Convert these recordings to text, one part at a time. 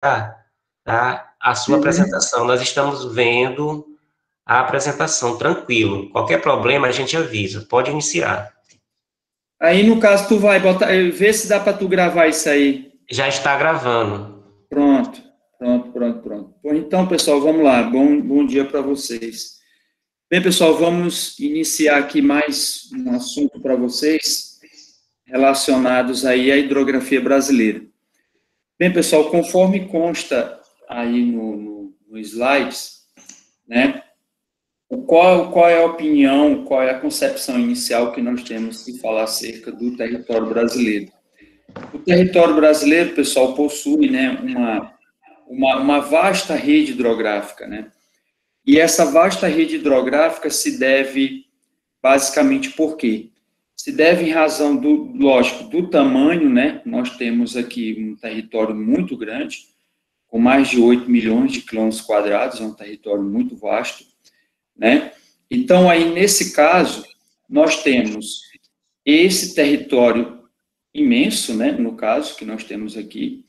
tá, a sua apresentação. Nós estamos vendo a apresentação, tranquilo. Qualquer problema, a gente avisa. Pode iniciar. Aí, no caso, tu vai botar, vê se dá para tu gravar isso aí. Já está gravando. Pronto. Bom, então, pessoal, vamos lá. Bom dia para vocês. Bem, pessoal, vamos iniciar aqui mais um assunto para vocês relacionados aí à hidrografia brasileira. Bem, pessoal, conforme consta aí no slides, né, qual é a opinião, qual é a concepção inicial que nós temos que falar acerca do território brasileiro? O território brasileiro, pessoal, possui, né, uma vasta rede hidrográfica, né? E essa vasta rede hidrográfica se deve, basicamente, por quê? Se deve em razão, lógico, do tamanho, né? Nós temos aqui um território muito grande, com mais de 8 milhões de quilômetros quadrados, é um território muito vasto, né? Então, aí, nesse caso, nós temos esse território imenso, né? No caso, que nós temos aqui.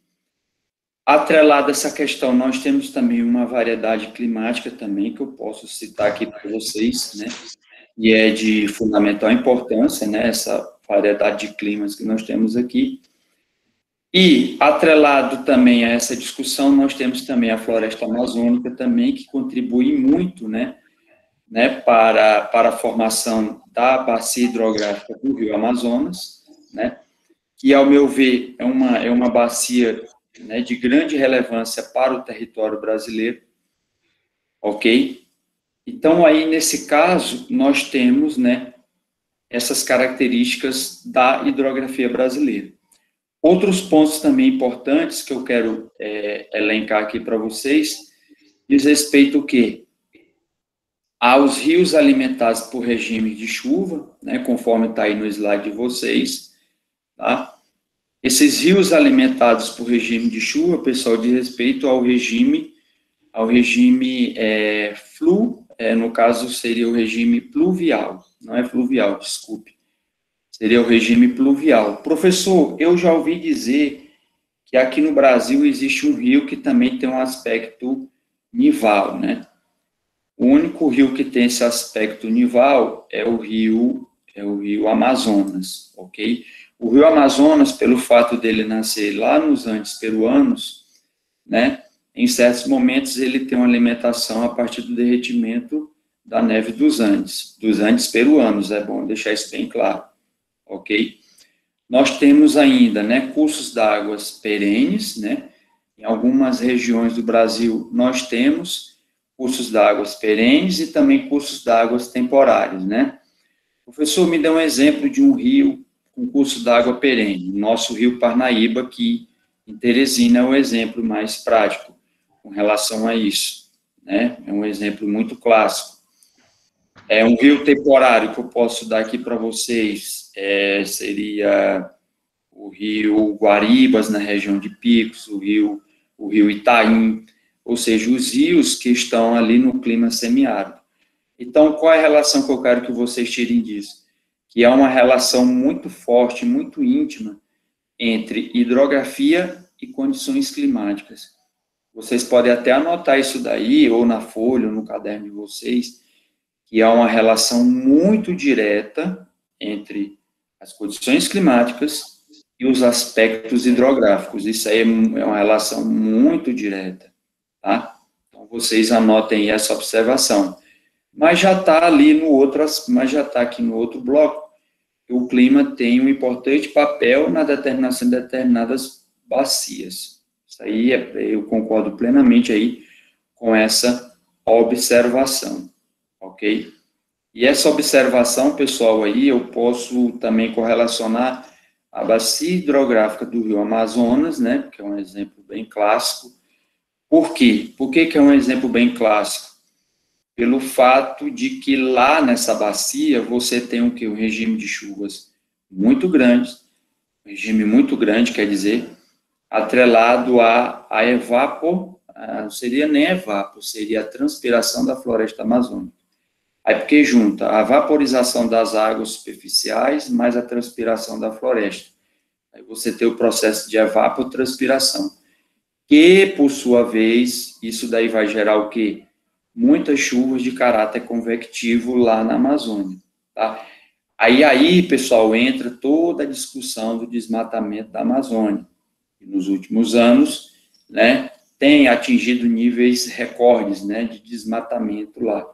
Atrelado a essa questão, nós temos também uma variedade climática também, que eu posso citar aqui para vocês, né? E é de fundamental importância, né? Essa variedade de climas que nós temos aqui. E, atrelado também a essa discussão, nós temos também a floresta amazônica também, que contribui muito, né, para a formação da bacia hidrográfica do Rio Amazonas, né, que, ao meu ver, é uma bacia, né, de grande relevância para o território brasileiro, ok? Então, aí, nesse caso, nós temos, né, essas características da hidrografia brasileira. Outros pontos também importantes que eu quero elencar aqui para vocês, diz respeito ao quê? Aos rios alimentados por regime de chuva, né, conforme está aí no slide de vocês, tá? Esses rios alimentados por regime de chuva, pessoal, diz respeito ao regime no caso seria o regime pluvial, não é fluvial, desculpe. Seria o regime pluvial. Professor, eu já ouvi dizer que aqui no Brasil existe um rio que também tem um aspecto nival, né? O único rio que tem esse aspecto nival é o rio Amazonas, ok? O rio Amazonas, pelo fato dele nascer lá nos Andes peruanos, né? Em certos momentos ele tem uma alimentação a partir do derretimento da neve dos Andes peruanos, é bom deixar isso bem claro. Ok? Nós temos ainda, né, cursos d'águas perenes, né? Em algumas regiões do Brasil nós temos cursos d'águas perenes e também cursos d'águas temporários, né? Professor, me dê um exemplo de um rio com curso d'água perene. Nosso rio Parnaíba, que em Teresina é o exemplo mais prático com relação a isso, né? É um exemplo muito clássico. É um rio temporário que eu posso dar aqui para vocês, seria o rio Guaribas, na região de Picos, o rio Itaim, ou seja, os rios que estão ali no clima semiárido. Então, qual é a relação que eu quero que vocês tirem disso? Que é uma relação muito forte, muito íntima, entre hidrografia e condições climáticas. Vocês podem até anotar isso daí, ou na folha, ou no caderno de vocês, que há uma relação muito direta entre as condições climáticas e os aspectos hidrográficos. Isso aí é uma relação muito direta, tá? Então, vocês anotem essa observação. Mas já está aqui no outro bloco, que o clima tem um importante papel na determinação de determinadas bacias. Isso aí, eu concordo plenamente aí com essa observação. Ok? E essa observação, pessoal, aí eu posso também correlacionar a bacia hidrográfica do Rio Amazonas, né, que é um exemplo bem clássico. Por quê? Por que é um exemplo bem clássico? Pelo fato de que lá nessa bacia você tem o quê? Um regime de chuvas muito grande, regime muito grande, quer dizer, atrelado a seria nem evapor, seria a transpiração da floresta amazônica. Aí, porque junta a vaporização das águas superficiais mais a transpiração da floresta. Aí você tem o processo de evapotranspiração, que, por sua vez, isso daí vai gerar o quê? Muitas chuvas de caráter convectivo lá na Amazônia, tá? Aí, pessoal, entra toda a discussão do desmatamento da Amazônia. E nos últimos anos, né, tem atingido níveis recordes, né, de desmatamento lá.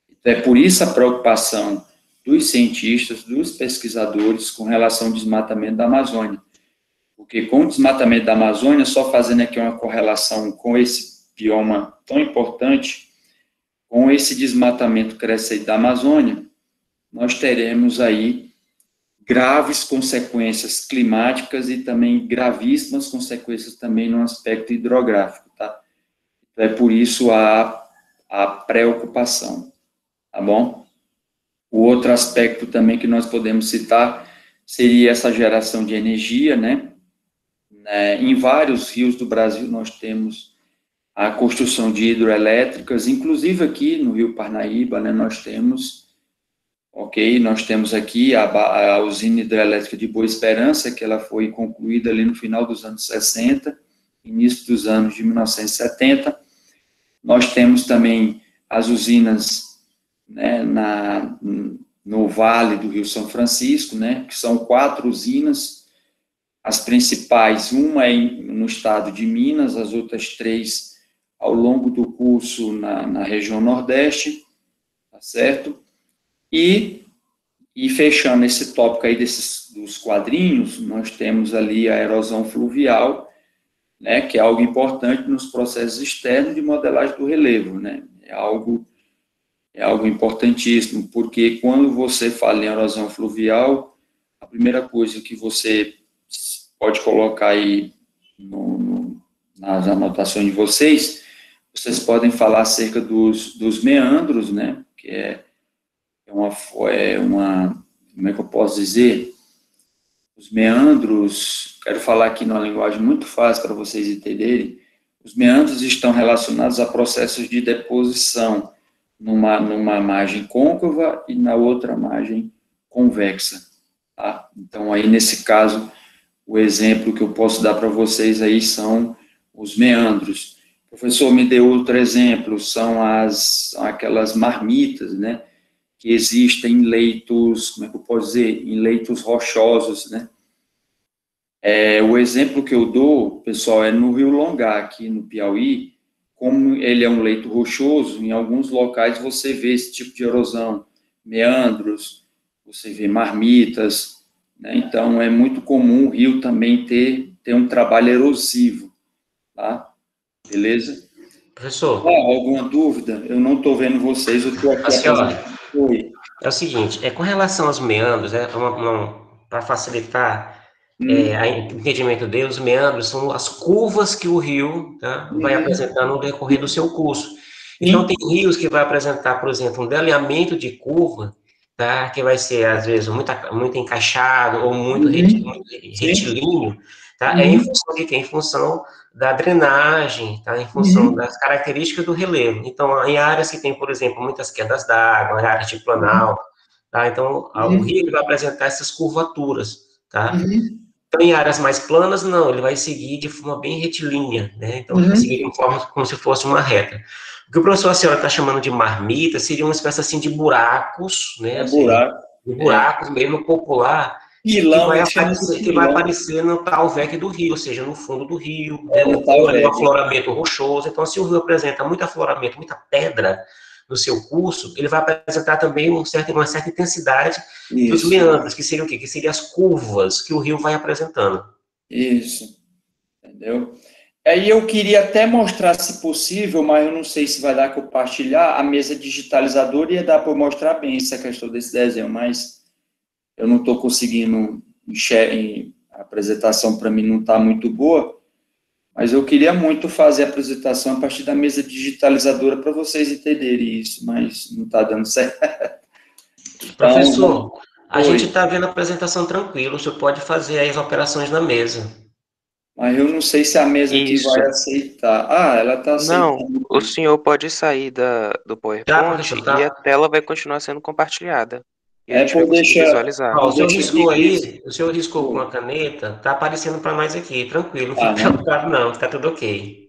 Então, é por isso a preocupação dos cientistas, dos pesquisadores com relação ao desmatamento da Amazônia. Porque com o desmatamento da Amazônia, só fazendo aqui uma correlação com esse bioma tão importante, com esse desmatamento crescente da Amazônia, nós teremos aí graves consequências climáticas e também gravíssimas consequências também no aspecto hidrográfico, tá? Então, é por isso a preocupação, tá bom? O outro aspecto também que nós podemos citar seria essa geração de energia, né? Em vários rios do Brasil nós temos a construção de hidroelétricas, inclusive aqui no Rio Parnaíba, né, nós temos aqui a usina hidrelétrica de Boa Esperança, que ela foi concluída ali no final dos anos 60, início dos anos de 1970. Nós temos também as usinas, né, no Vale do Rio São Francisco, né, que são 4 usinas, as principais, uma é no estado de Minas, as outras 3 ao longo do curso na região Nordeste, tá certo? E fechando esse tópico aí dos quadrinhos, nós temos ali a erosão fluvial, né, que é algo importante nos processos externos de modelagem do relevo, né? É algo importantíssimo, porque quando você fala em erosão fluvial, a primeira coisa que você pode colocar aí nas anotações de vocês podem falar acerca dos meandros, né, que é uma, como é que eu posso dizer? Os meandros, quero falar aqui numa linguagem muito fácil para vocês entenderem, os meandros estão relacionados a processos de deposição numa margem côncava e na outra margem convexa, tá? Então, aí, nesse caso, o exemplo que eu posso dar para vocês aí são os meandros. O professor me deu outro exemplo, são aquelas marmitas, né, que existem em leitos, como é que eu posso dizer, em leitos rochosos, né. O exemplo que eu dou, pessoal, é no Rio Longá, aqui no Piauí. Como ele é um leito rochoso, em alguns locais você vê esse tipo de erosão, meandros, você vê marmitas, né? Então, é muito comum o rio também ter um trabalho erosivo, tá? Beleza? Professor, Alguma dúvida? Eu não estou vendo vocês, eu estou aqui a senhora, apresentando. Oi. é o seguinte, com relação aos meandros, para facilitar o entendimento dele, os meandros são as curvas que o rio, tá, vai apresentando no decorrer do seu curso. Então, tem rios que vai apresentar, por exemplo, um delineamento de curva, tá, que vai ser, às vezes, muito encaixado ou muito retilíneo, tá, em função de quê? Em função da drenagem, tá, em função das características do relevo. Então, em áreas que tem, por exemplo, muitas quedas d'água, em áreas de planalto, tá, então, o rio ele vai apresentar essas curvaturas, tá. Então, em áreas mais planas, não, ele vai seguir de forma bem retilínea, né? Então, ele vai seguir de forma como se fosse uma reta. O que o professor, a senhora está chamando de marmita seria uma espécie assim de buracos, né? Ou seja, Buraco. de buracos mesmo popular, Pilão, eles chamam de que vai pilão. aparecer no talvec do rio, ou seja, no fundo do rio, No um talvec. afloramento rochoso. Então, se o rio apresenta muito afloramento, muita pedra no seu curso, ele vai apresentar também uma certa intensidade dos meandros, que seriam o quê? Que seriam as curvas que o rio vai apresentando. Isso, entendeu? Aí eu queria até mostrar, se possível, mas eu não sei se vai dar para compartilhar, a mesa digitalizadora ia dar para mostrar bem essa questão desse desenho, mas eu não estou conseguindo a apresentação para mim não está muito boa, mas eu queria muito fazer a apresentação a partir da mesa digitalizadora para vocês entenderem isso, mas não está dando certo. Então, professor, a gente está vendo a apresentação tranquilo, o senhor pode fazer aí as operações na mesa. Mas eu não sei se a mesa aqui vai aceitar. Ela está aceitando. Não, o senhor pode sair do PowerPoint professor, tá. e a tela vai continuar sendo compartilhada. E a gente vai conseguir visualizar. Ó, o senhor riscou aí, o senhor riscou com a caneta, tá aparecendo para nós aqui, tranquilo, não fica preocupado não, tá tudo ok.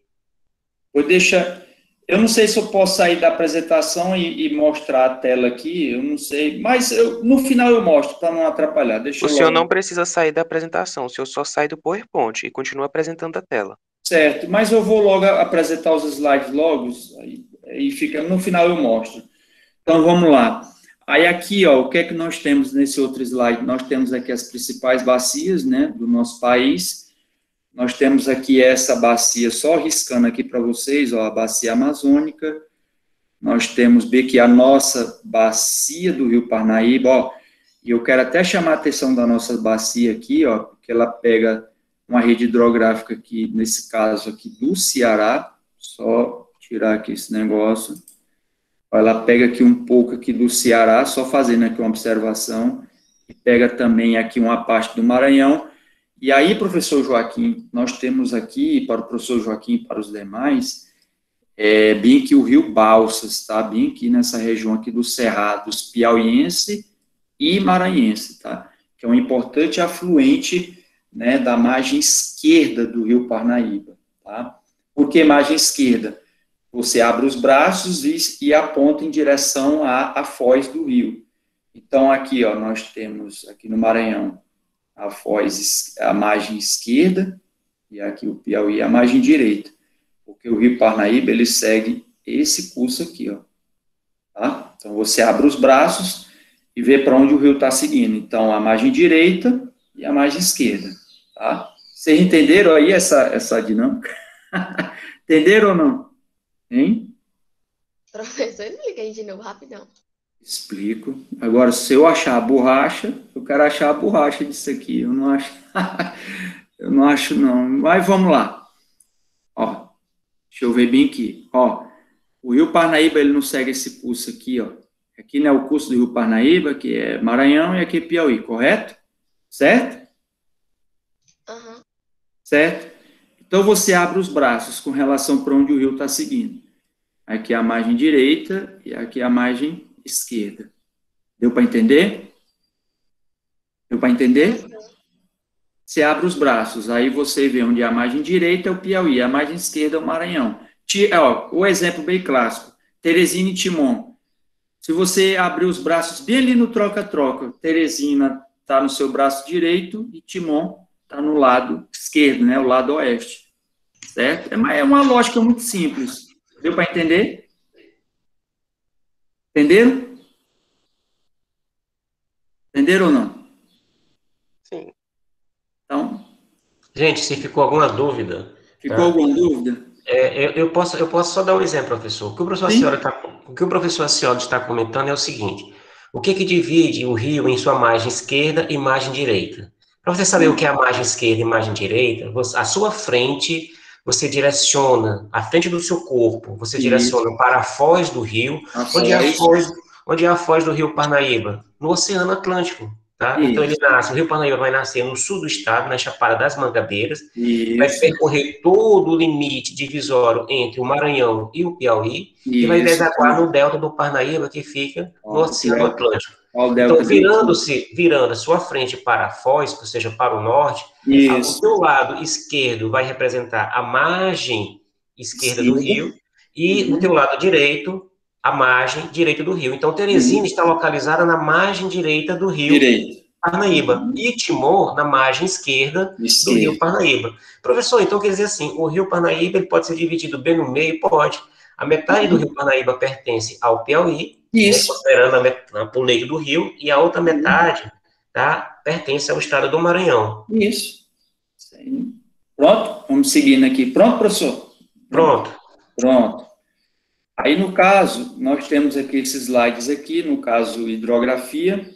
Vou deixar... Eu não sei se eu posso sair da apresentação e mostrar a tela aqui, eu não sei, mas no final eu mostro, para não atrapalhar. O senhor não precisa sair da apresentação, o senhor só sai do PowerPoint e continua apresentando a tela. Certo, mas eu vou logo apresentar os slides logo, aí fica, no final eu mostro. Então, vamos lá. Aí aqui, ó, o que é que nós temos nesse outro slide? Nós temos aqui as principais bacias, né, do nosso país. Nós temos aqui essa bacia, só riscando aqui para vocês, ó, a bacia amazônica. Nós temos aqui a nossa bacia do Rio Parnaíba, ó, e eu quero até chamar a atenção da nossa bacia aqui, ó, porque ela pega uma rede hidrográfica aqui, nesse caso aqui do Ceará, só tirar aqui esse negócio. Ela pega aqui um pouco aqui do Ceará, só fazendo aqui uma observação, e pega também aqui uma parte do Maranhão. E aí, professor Joaquim, nós temos aqui, para o professor Joaquim e para os demais, bem aqui o Rio Balsas, tá? Bem aqui nessa região aqui dos Cerrados piauiense e maranhense, tá? Que é um importante afluente, né, da margem esquerda do Rio Parnaíba, tá? Por que margem esquerda? Você abre os braços e aponta em direção à foz do rio. Então, aqui, ó, nós temos, aqui no Maranhão, a foz, a margem esquerda, e aqui o Piauí, a margem direita. Porque o Rio Parnaíba, ele segue esse curso aqui, ó. Tá? Então, você abre os braços e vê para onde o rio está seguindo. Então, a margem direita e a margem esquerda, tá? Vocês entenderam aí essa dinâmica? Entenderam ou não? Hein? Professor, explica aí de novo, rapidão. Explico. Agora, se eu achar a borracha, eu quero achar a borracha disso aqui. Eu não acho. Eu não acho, não. Mas vamos lá. Ó, deixa eu ver bem aqui. Ó, o Rio Parnaíba, ele não segue esse curso aqui, ó. Aqui não é o curso do Rio Parnaíba, que é Maranhão, e aqui é Piauí, correto? Certo? Uhum. Certo? Então, você abre os braços com relação para onde o rio está seguindo. Aqui é a margem direita e aqui é a margem esquerda. Deu para entender? Deu para entender? Você abre os braços, aí você vê onde é a margem direita é o Piauí, a margem esquerda é o Maranhão. Ó, o exemplo bem clássico, Teresina e Timon. Se você abrir os braços bem ali no troca-troca, Teresina está no seu braço direito e Timon está no lado esquerdo, né, o lado oeste. Certo? É uma lógica muito simples. Deu para entender? Entenderam? Entenderam ou não? Sim. Então... Gente, se ficou alguma dúvida... Ficou alguma dúvida? Eu posso só dar um exemplo, professor. O que o professor Acioli está comentando é o seguinte: o que divide o rio em sua margem esquerda e margem direita? Para você saber o que é a margem esquerda e margem direita, a sua frente, você direciona, a frente do seu corpo, você direciona para a foz do rio, onde é a foz do Rio Parnaíba? No Oceano Atlântico. Tá? Então, o Rio Parnaíba vai nascer no sul do estado, na Chapada das Mangabeiras, vai percorrer todo o limite divisório entre o Maranhão e o Piauí, e vai desaguar no delta do Parnaíba, que fica no Oceano Atlântico. Então, virando a sua frente para a foz, ou seja, para o norte, o seu lado esquerdo vai representar a margem esquerda do rio, e o teu lado direito, a margem direita do rio. Então, Teresina está localizada na margem direita do rio Parnaíba, e Timor na margem esquerda do rio Parnaíba. Professor, então quer dizer assim, o rio Parnaíba ele pode ser dividido bem no meio? Pode. A metade do rio Parnaíba pertence ao Piauí, né, considerando o leito do rio, e a outra metade, tá, pertence ao estado do Maranhão. Isso. Pronto? Vamos seguindo aqui. Pronto, professor? Pronto. Pronto. Aí, no caso, nós temos aqui esses slides aqui, no caso, hidrografia,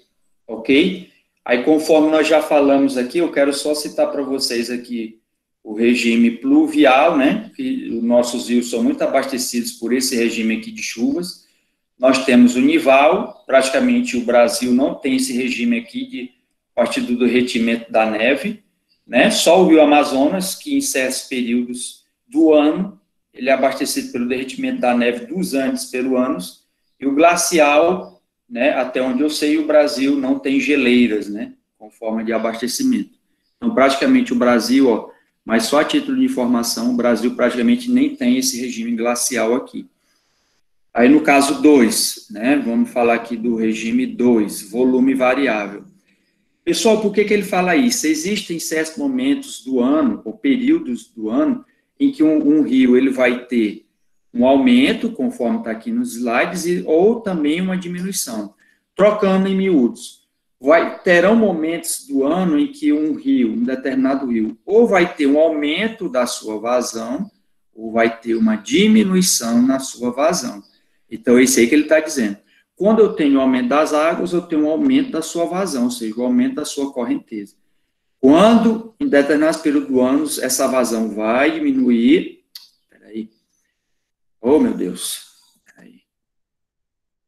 ok? Aí, conforme nós já falamos aqui, eu quero só citar para vocês aqui o regime pluvial, né? Que os nossos rios são muito abastecidos por esse regime aqui de chuvas. Nós temos o nival, praticamente o Brasil não tem esse regime aqui a partir do derretimento da neve, né? Só o rio Amazonas, que em certos períodos do ano, ele é abastecido pelo derretimento da neve dos Andes peruanos, e o glacial, né? Até onde eu sei, o Brasil não tem geleiras, né? Com forma de abastecimento. Então, praticamente o Brasil, ó, mas só a título de informação, o Brasil praticamente nem tem esse regime glacial aqui. Aí, no caso 2, né? Vamos falar aqui do regime 2, volume variável. Pessoal, por que ele fala isso? Existem certos momentos do ano, ou períodos do ano, em que um rio ele vai ter um aumento, conforme está aqui nos slides, ou também uma diminuição. Trocando em miúdos, terão momentos do ano em que um rio, um determinado rio, ou vai ter um aumento da sua vazão, ou vai ter uma diminuição na sua vazão. Então, é isso aí que ele está dizendo. Quando eu tenho aumento das águas, eu tenho um aumento da sua vazão, ou seja, o aumento da sua correnteza. Quando, em determinados períodos do ano, essa vazão vai diminuir... Peraí. Oh, meu Deus. Peraí.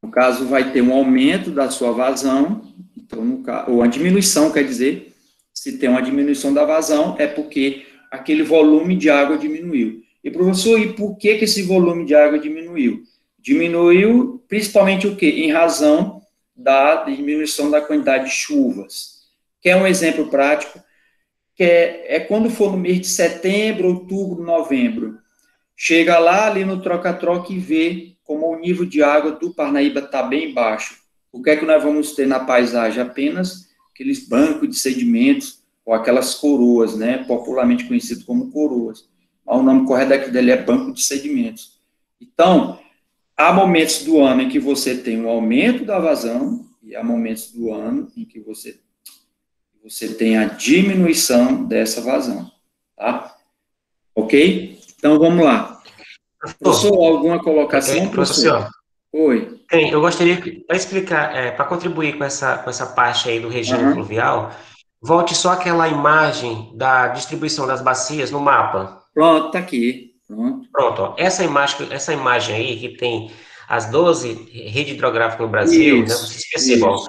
No caso, vai ter um aumento da sua vazão, então, ou uma diminuição, quer dizer, se tem uma diminuição da vazão, é porque aquele volume de água diminuiu. E, professor, e por que esse volume de água diminuiu? Diminuiu principalmente o quê? Em razão da diminuição da quantidade de chuvas. Quer um exemplo prático? Que é quando for no mês de setembro, outubro, novembro. Chega lá, ali no troca-troca e vê como o nível de água do Parnaíba está bem baixo. O que é que nós vamos ter na paisagem? Apenas aqueles bancos de sedimentos, ou aquelas coroas, né? Popularmente conhecido como coroas. Mas o nome correto daquilo dali é banco de sedimentos. Então, há momentos do ano em que você tem um aumento da vazão e há momentos do ano em que você tem a diminuição dessa vazão, tá? Ok? Então, vamos lá. Professor, alguma colocação, professor? Oi. Tem, eu gostaria, para explicar, para contribuir com essa parte aí do regime fluvial, volte só aquela imagem da distribuição das bacias no mapa. Pronto, está aqui. Pronto, ó. Essa imagem aí, que tem as 12 redes hidrográficas no Brasil, né, vocês percebam,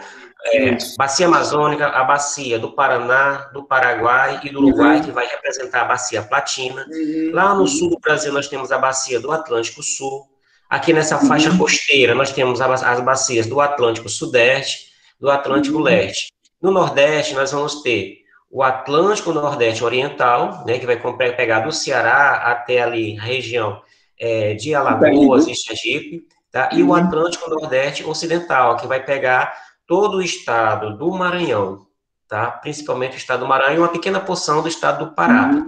bacia amazônica, a bacia do Paraná, do Paraguai e do Uruguai, que vai representar a bacia platina. Lá no sul do Brasil, nós temos a bacia do Atlântico Sul. Aqui nessa faixa costeira, nós temos as bacias do Atlântico Sudeste, do Atlântico Leste. No Nordeste, nós vamos ter o Atlântico Nordeste Oriental, né, que vai pegar do Ceará até ali a região de Alagoas e Sergipe, tá? E o Atlântico Nordeste Ocidental, que vai pegar todo o estado do Maranhão, tá? Principalmente o estado do Maranhão e uma pequena porção do estado do Pará.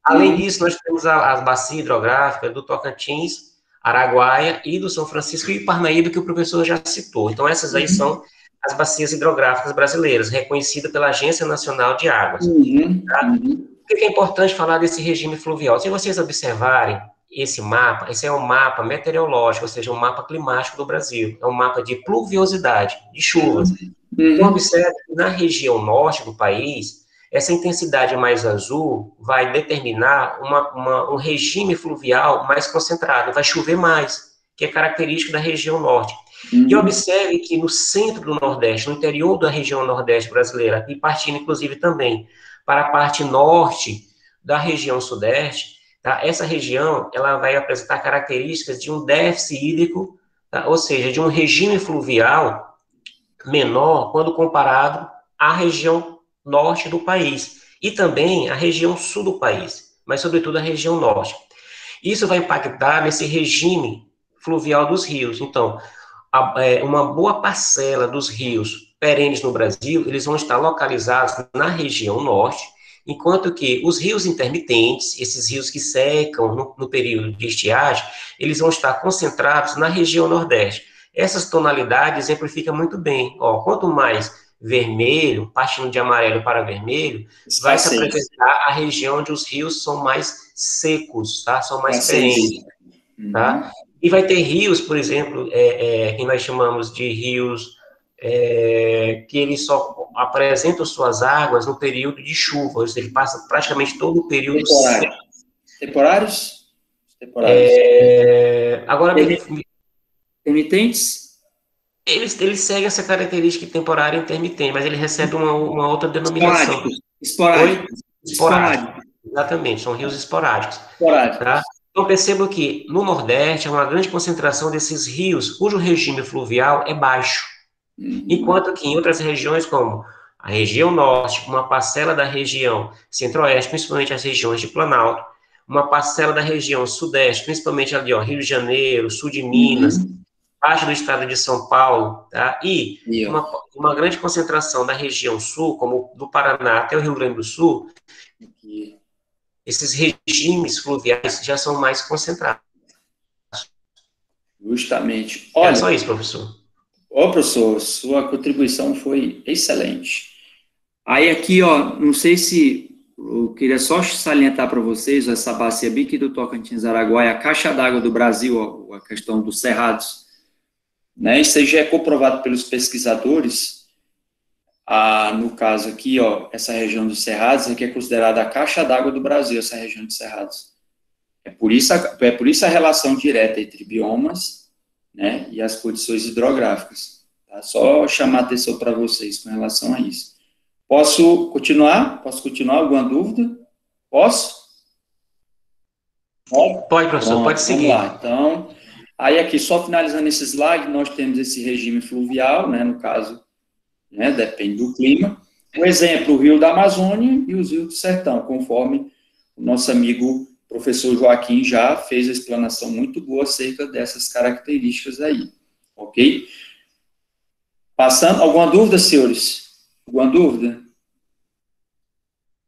Além disso, nós temos as bacias hidrográficas do Tocantins, Araguaia e do São Francisco e Parnaíba, que o professor já citou. Então, essas aí são as bacias hidrográficas brasileiras, reconhecidas pela Agência Nacional de Águas. Tá? Por que é importante falar desse regime fluvial? Se vocês observarem esse mapa, esse é um mapa meteorológico, ou seja, um mapa climático do Brasil. É um mapa de pluviosidade, de chuvas. Então, observe que na região norte do país, essa intensidade mais azul vai determinar um regime fluvial mais concentrado, vai chover mais, que é característico da região norte. E observe que no centro do Nordeste, no interior da região Nordeste brasileira, e partindo inclusive também para a parte norte da região Sudeste, tá? Essa região ela vai apresentar características de um déficit hídrico, tá? Ou seja, de um regime fluvial menor quando comparado à região norte do país, e também a região sul do país, mas sobretudo a região norte. Isso vai impactar nesse regime fluvial dos rios. Então, uma boa parcela dos rios perenes no Brasil, eles vão estar localizados na região norte, enquanto que os rios intermitentes, esses rios que secam no período de estiagem, eles vão estar concentrados na região nordeste. Essas tonalidades exemplificam muito bem. Ó, quanto mais vermelho, partindo de amarelo para vermelho, vai se apresentar a região onde os rios são mais secos, tá? São mais perenes, tá? E vai ter rios, por exemplo, que nós chamamos de rios que eles só apresentam suas águas no período de chuva, ou seja, ele passa praticamente todo o período seco. Temporários? Agora, intermitentes? Eles seguem essa característica temporária e intermitente, mas ele recebe uma outra denominação. Esporádicos. Exatamente, são rios esporádicos. Tá? Então, percebo que no Nordeste há uma grande concentração desses rios, cujo regime fluvial é baixo. Enquanto que em outras regiões, como a região norte, uma parcela da região centro-oeste, principalmente as regiões de Planalto, uma parcela da região sudeste, principalmente ali, ó, Rio de Janeiro, sul de Minas, parte do estado de São Paulo, tá? E uma grande concentração da região sul, como do Paraná até o Rio Grande do Sul, esses regimes fluviais já são mais concentrados. Justamente. Era Olha, só isso, professor. professor, sua contribuição foi excelente. Aí aqui, ó, não sei se eu queria só salientar para vocês essa bacia bem aqui do Tocantins, Araguaia, a caixa d'água do Brasil, ó, a questão dos cerrados, né? Isso já é comprovado pelos pesquisadores. No caso aqui, ó, essa região dos cerrados aqui é considerada a caixa d'água do Brasil, essa região de cerrados. É por isso a relação direta entre biomas, né, e as condições hidrográficas. Tá? Só chamar a atenção para vocês com relação a isso. Posso continuar? Posso continuar? Alguma dúvida? Posso? Pode, professor, Pronto, pode seguir. Vamos lá. Então, aí aqui, só finalizando esse slide, nós temos esse regime fluvial, né, no caso, né, depende do clima. Um exemplo, o rio da Amazônia e os rios do Sertão, conforme o nosso amigo professor Joaquim já fez a explanação muito boa acerca dessas características aí, ok? Passando, alguma dúvida, senhores? Alguma dúvida?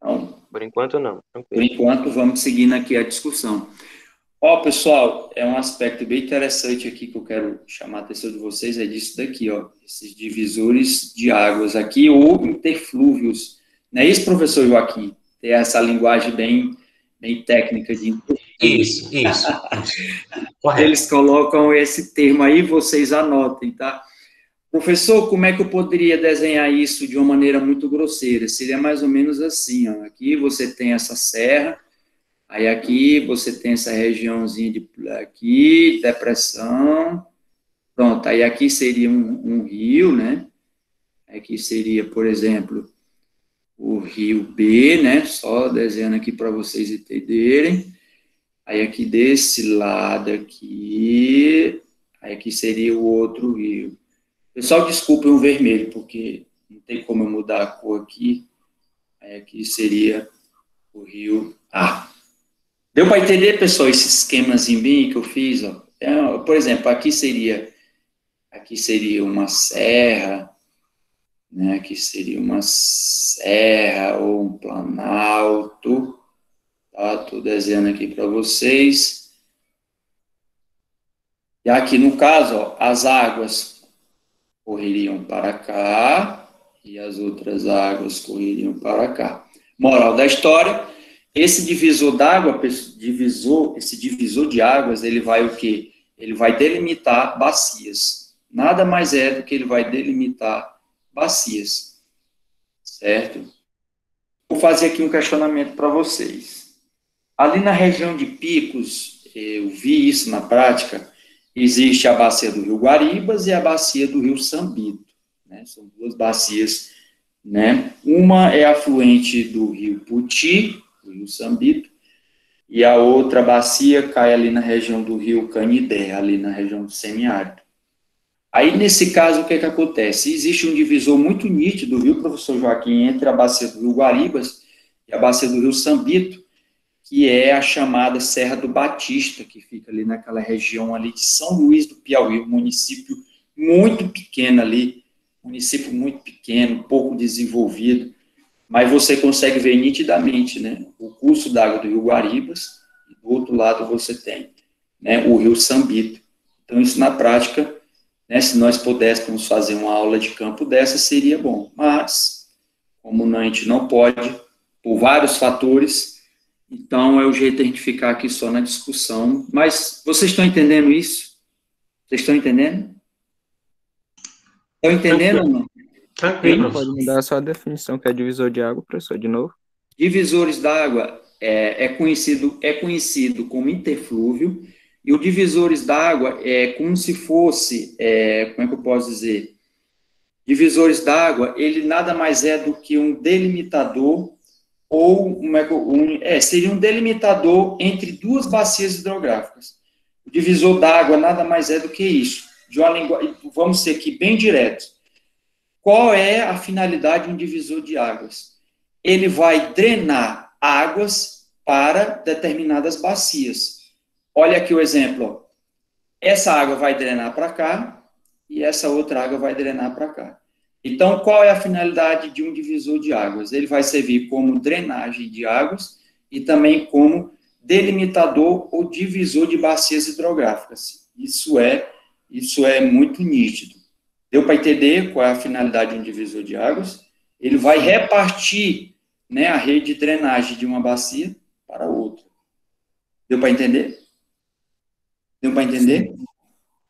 Não? Por enquanto, não. Por enquanto, vamos seguindo aqui a discussão. Ó, pessoal, é um aspecto bem interessante aqui que eu quero chamar a atenção de vocês, é disso daqui, ó, esses divisores de águas aqui, ou interflúvios. Não é isso, professor Joaquim? Tem essa linguagem bem técnica de Isso. Correto. Eles colocam esse termo aí, vocês anotem, tá? Professor, como é que eu poderia desenhar isso de uma maneira muito grosseira? Seria mais ou menos assim, ó. Aqui você tem essa serra, aí aqui você tem essa regiãozinha aqui, depressão, pronto, aí aqui seria um rio, né? Aqui seria, por exemplo, o rio B, né? Só desenhando aqui para vocês entenderem. Aí aqui desse lado aqui, aí aqui seria o outro rio. Pessoal, desculpem o vermelho, porque não tem como eu mudar a cor aqui. Aí aqui seria o rio A. Deu para entender, pessoal, esse esquemazinho bem que eu fiz? Ó? Por exemplo, aqui seria uma serra, né? Aqui seria uma serra ou um planalto. Tá? Estou desenhando aqui para vocês. E aqui, no caso, ó, as águas correriam para cá e as outras águas correriam para cá. Moral da história, esse divisor d'água, esse divisor de águas, ele vai o quê? Ele vai delimitar bacias. Nada mais é do que ele vai delimitar bacias. Certo? Vou fazer aqui um questionamento para vocês. Ali na região de Picos, eu vi isso na prática, existe a bacia do Rio Guaribas e a bacia do Rio Sambito, né? São duas bacias, né? Uma é afluente do Rio Puti, do Rio Sambito, e a outra bacia cai ali na região do Rio Canidé, ali na região do semiárido. Aí, nesse caso, o que acontece? Existe um divisor muito nítido, viu, professor Joaquim, entre a bacia do Rio Guaribas e a bacia do Rio Sambito, que é a chamada Serra do Batista, que fica ali naquela região ali de São Luís do Piauí, um município muito pequeno ali, pouco desenvolvido, mas você consegue ver nitidamente, né, o curso d'água do Rio Guaribas, e do outro lado você tem, né, o Rio Sambito. Então, isso na prática, né, se nós pudéssemos fazer uma aula de campo dessa, seria bom, mas, como a gente não pode, por vários fatores, então, é o jeito de a gente ficar aqui só na discussão. Mas vocês estão entendendo isso? Vocês estão entendendo? Estão entendendo ou não? Tranquilo. Pode mudar só a definição, que é divisor de água, professor, de novo. Divisores d'água é conhecido como interflúvio, e o divisores d'água é como se fosse, como é que eu posso dizer? Divisores d'água, ele nada mais é do que um delimitador ou seria um delimitador entre duas bacias hidrográficas. O divisor d'água nada mais é do que isso. Vamos ser aqui bem diretos. qual é a finalidade de um divisor de águas? Ele vai drenar águas para determinadas bacias. Olha aqui o exemplo, ó. Essa água vai drenar para cá e essa outra água vai drenar para cá. Então, qual é a finalidade de um divisor de águas? Ele vai servir como drenagem de águas e também como delimitador ou divisor de bacias hidrográficas. Isso é muito nítido. Deu para entender qual é a finalidade de um divisor de águas? Ele vai repartir, né, a rede de drenagem de uma bacia para outra. Deu para entender? Deu para entender?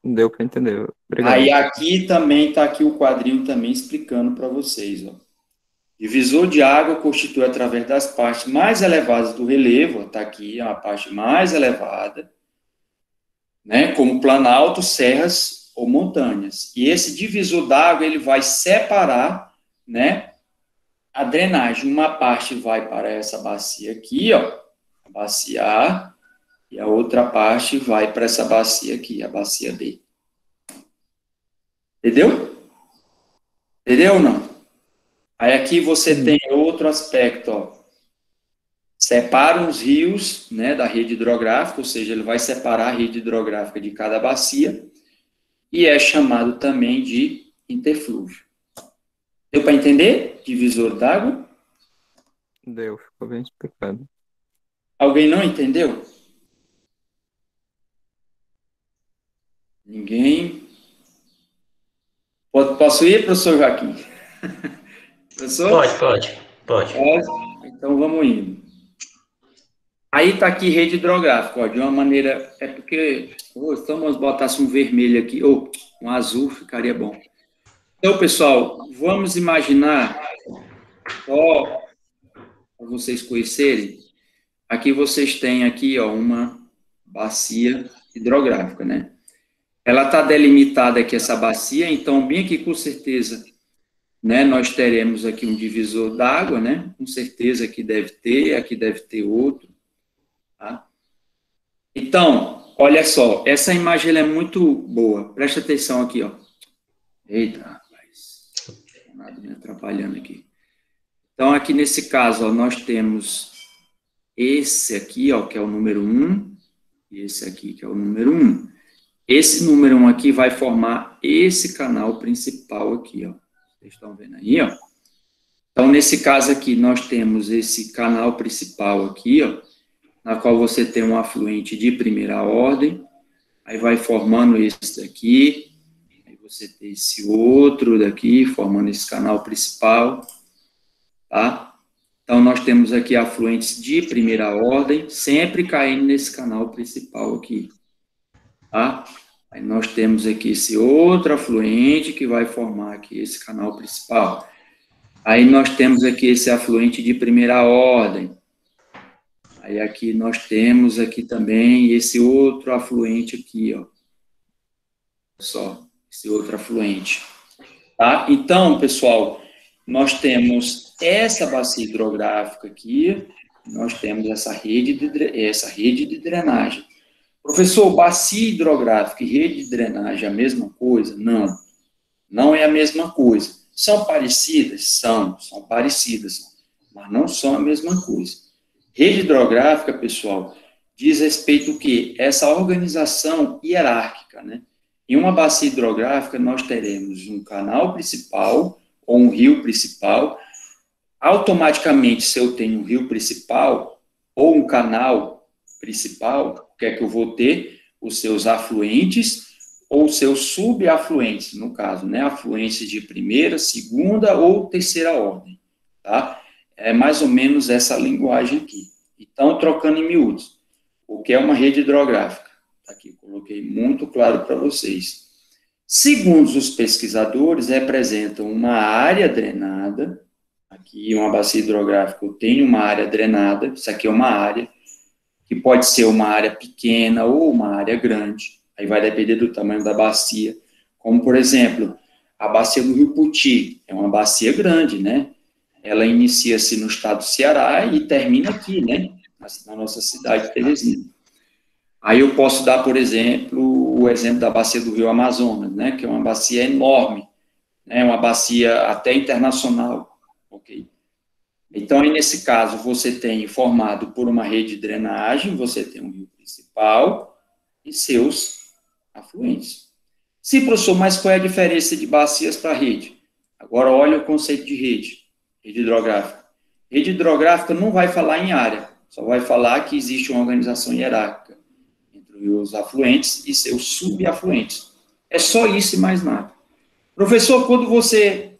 Deu para entender. Obrigado. Aí aqui também está aqui o quadrinho também explicando para vocês, ó. Divisor de água constitui através das partes mais elevadas do relevo, está aqui a parte mais elevada, né, como planalto, serras ou montanhas. E esse divisor d'água, ele vai separar, né, a drenagem. Uma parte vai para essa bacia aqui, ó, a bacia A, e a outra parte vai para essa bacia aqui, a bacia B. Entendeu? Entendeu ou não? Aí aqui você tem outro aspecto, ó. Separa os rios, né, da rede hidrográfica, ou seja, ele vai separar a rede hidrográfica de cada bacia, e é chamado também de interflúvio. Deu para entender? Divisor d'água? Deu, ficou bem explicado. Alguém não entendeu? Ninguém? Posso ir, professor Joaquim? Professor? Pode. Então vamos indo. Aí está aqui rede hidrográfica, ó, de uma maneira, é porque, se vamos botasse um vermelho aqui, ou um azul, ficaria bom. Então, pessoal, vamos imaginar, só para vocês conhecerem, aqui vocês têm aqui, ó, uma bacia hidrográfica, né? Ela está delimitada aqui, essa bacia, então, bem aqui, com certeza, né, nós teremos aqui um divisor d'água, né? Com certeza aqui deve ter outro. Tá? Então, olha só, essa imagem ela é muito boa. Presta atenção aqui, ó. Eita, rapaz. Nada me atrapalhando aqui. Então, aqui nesse caso, ó, nós temos esse aqui, ó, que é o número 1, e esse aqui, que é o número 1. Esse número 1 aqui vai formar esse canal principal aqui, ó. Vocês estão vendo aí, ó? Então, nesse caso aqui, nós temos esse canal principal aqui, ó, na qual você tem um afluente de primeira ordem, aí vai formando esse daqui, aí você tem esse outro daqui, formando esse canal principal, tá? Então, nós temos aqui afluentes de primeira ordem, sempre caindo nesse canal principal aqui, tá? Aí nós temos aqui esse outro afluente que vai formar aqui esse canal principal. Aí nós temos aqui esse afluente de primeira ordem. Aí aqui nós temos aqui também esse outro afluente aqui, ó. Só, esse outro afluente. Tá? Então, pessoal, nós temos essa bacia hidrográfica aqui, nós temos essa rede de drenagem. Professor, bacia hidrográfica e rede de drenagem é a mesma coisa? Não, não é a mesma coisa. São parecidas? São parecidas, mas não são a mesma coisa. Rede hidrográfica, pessoal, diz respeito ao quê? Essa organização hierárquica, né? Em uma bacia hidrográfica, nós teremos um canal principal, ou um rio principal. Automaticamente, se eu tenho um rio principal, ou um canal principal, o que é que eu vou ter? Os seus afluentes, ou seus subafluentes, no caso, né? Afluentes de primeira, segunda ou terceira ordem, tá? É mais ou menos essa linguagem aqui. Então, trocando em miúdos, o que é uma rede hidrográfica? Aqui, coloquei muito claro para vocês. Segundo os pesquisadores, representam uma área drenada. Aqui, uma bacia hidrográfica, eu tenho uma área drenada. Isso aqui é uma área, que pode ser uma área pequena ou uma área grande. Aí vai depender do tamanho da bacia. Como, por exemplo, a bacia do Rio Puti. É uma bacia grande, né? Ela inicia-se no estado do Ceará e termina aqui, né? Na nossa cidade de Teresina. Aí eu posso dar, por exemplo, o exemplo da bacia do Rio Amazonas, né? Que é uma bacia enorme, né, uma bacia até internacional, ok? Então, aí, nesse caso, você tem formado por uma rede de drenagem, você tem um rio principal e seus afluentes. Sim, professor, mas qual é a diferença de bacias para rede? Agora, olha o conceito de rede hidrográfica. Rede hidrográfica não vai falar em área, só vai falar que existe uma organização hierárquica entre os afluentes e seus subafluentes. É só isso e mais nada. Professor, quando você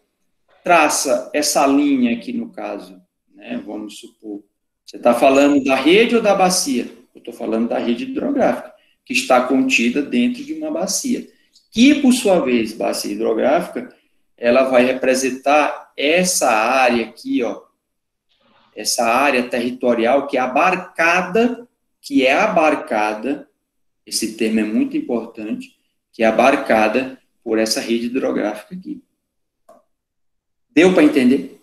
traça essa linha aqui no caso, né, vamos supor, você está falando da rede ou da bacia? Eu estou falando da rede hidrográfica, que está contida dentro de uma bacia, que, por sua vez, bacia hidrográfica, ela vai representar essa área aqui, ó, essa área territorial que é abarcada, esse termo é muito importante, que é abarcada por essa rede hidrográfica aqui. Deu para entender?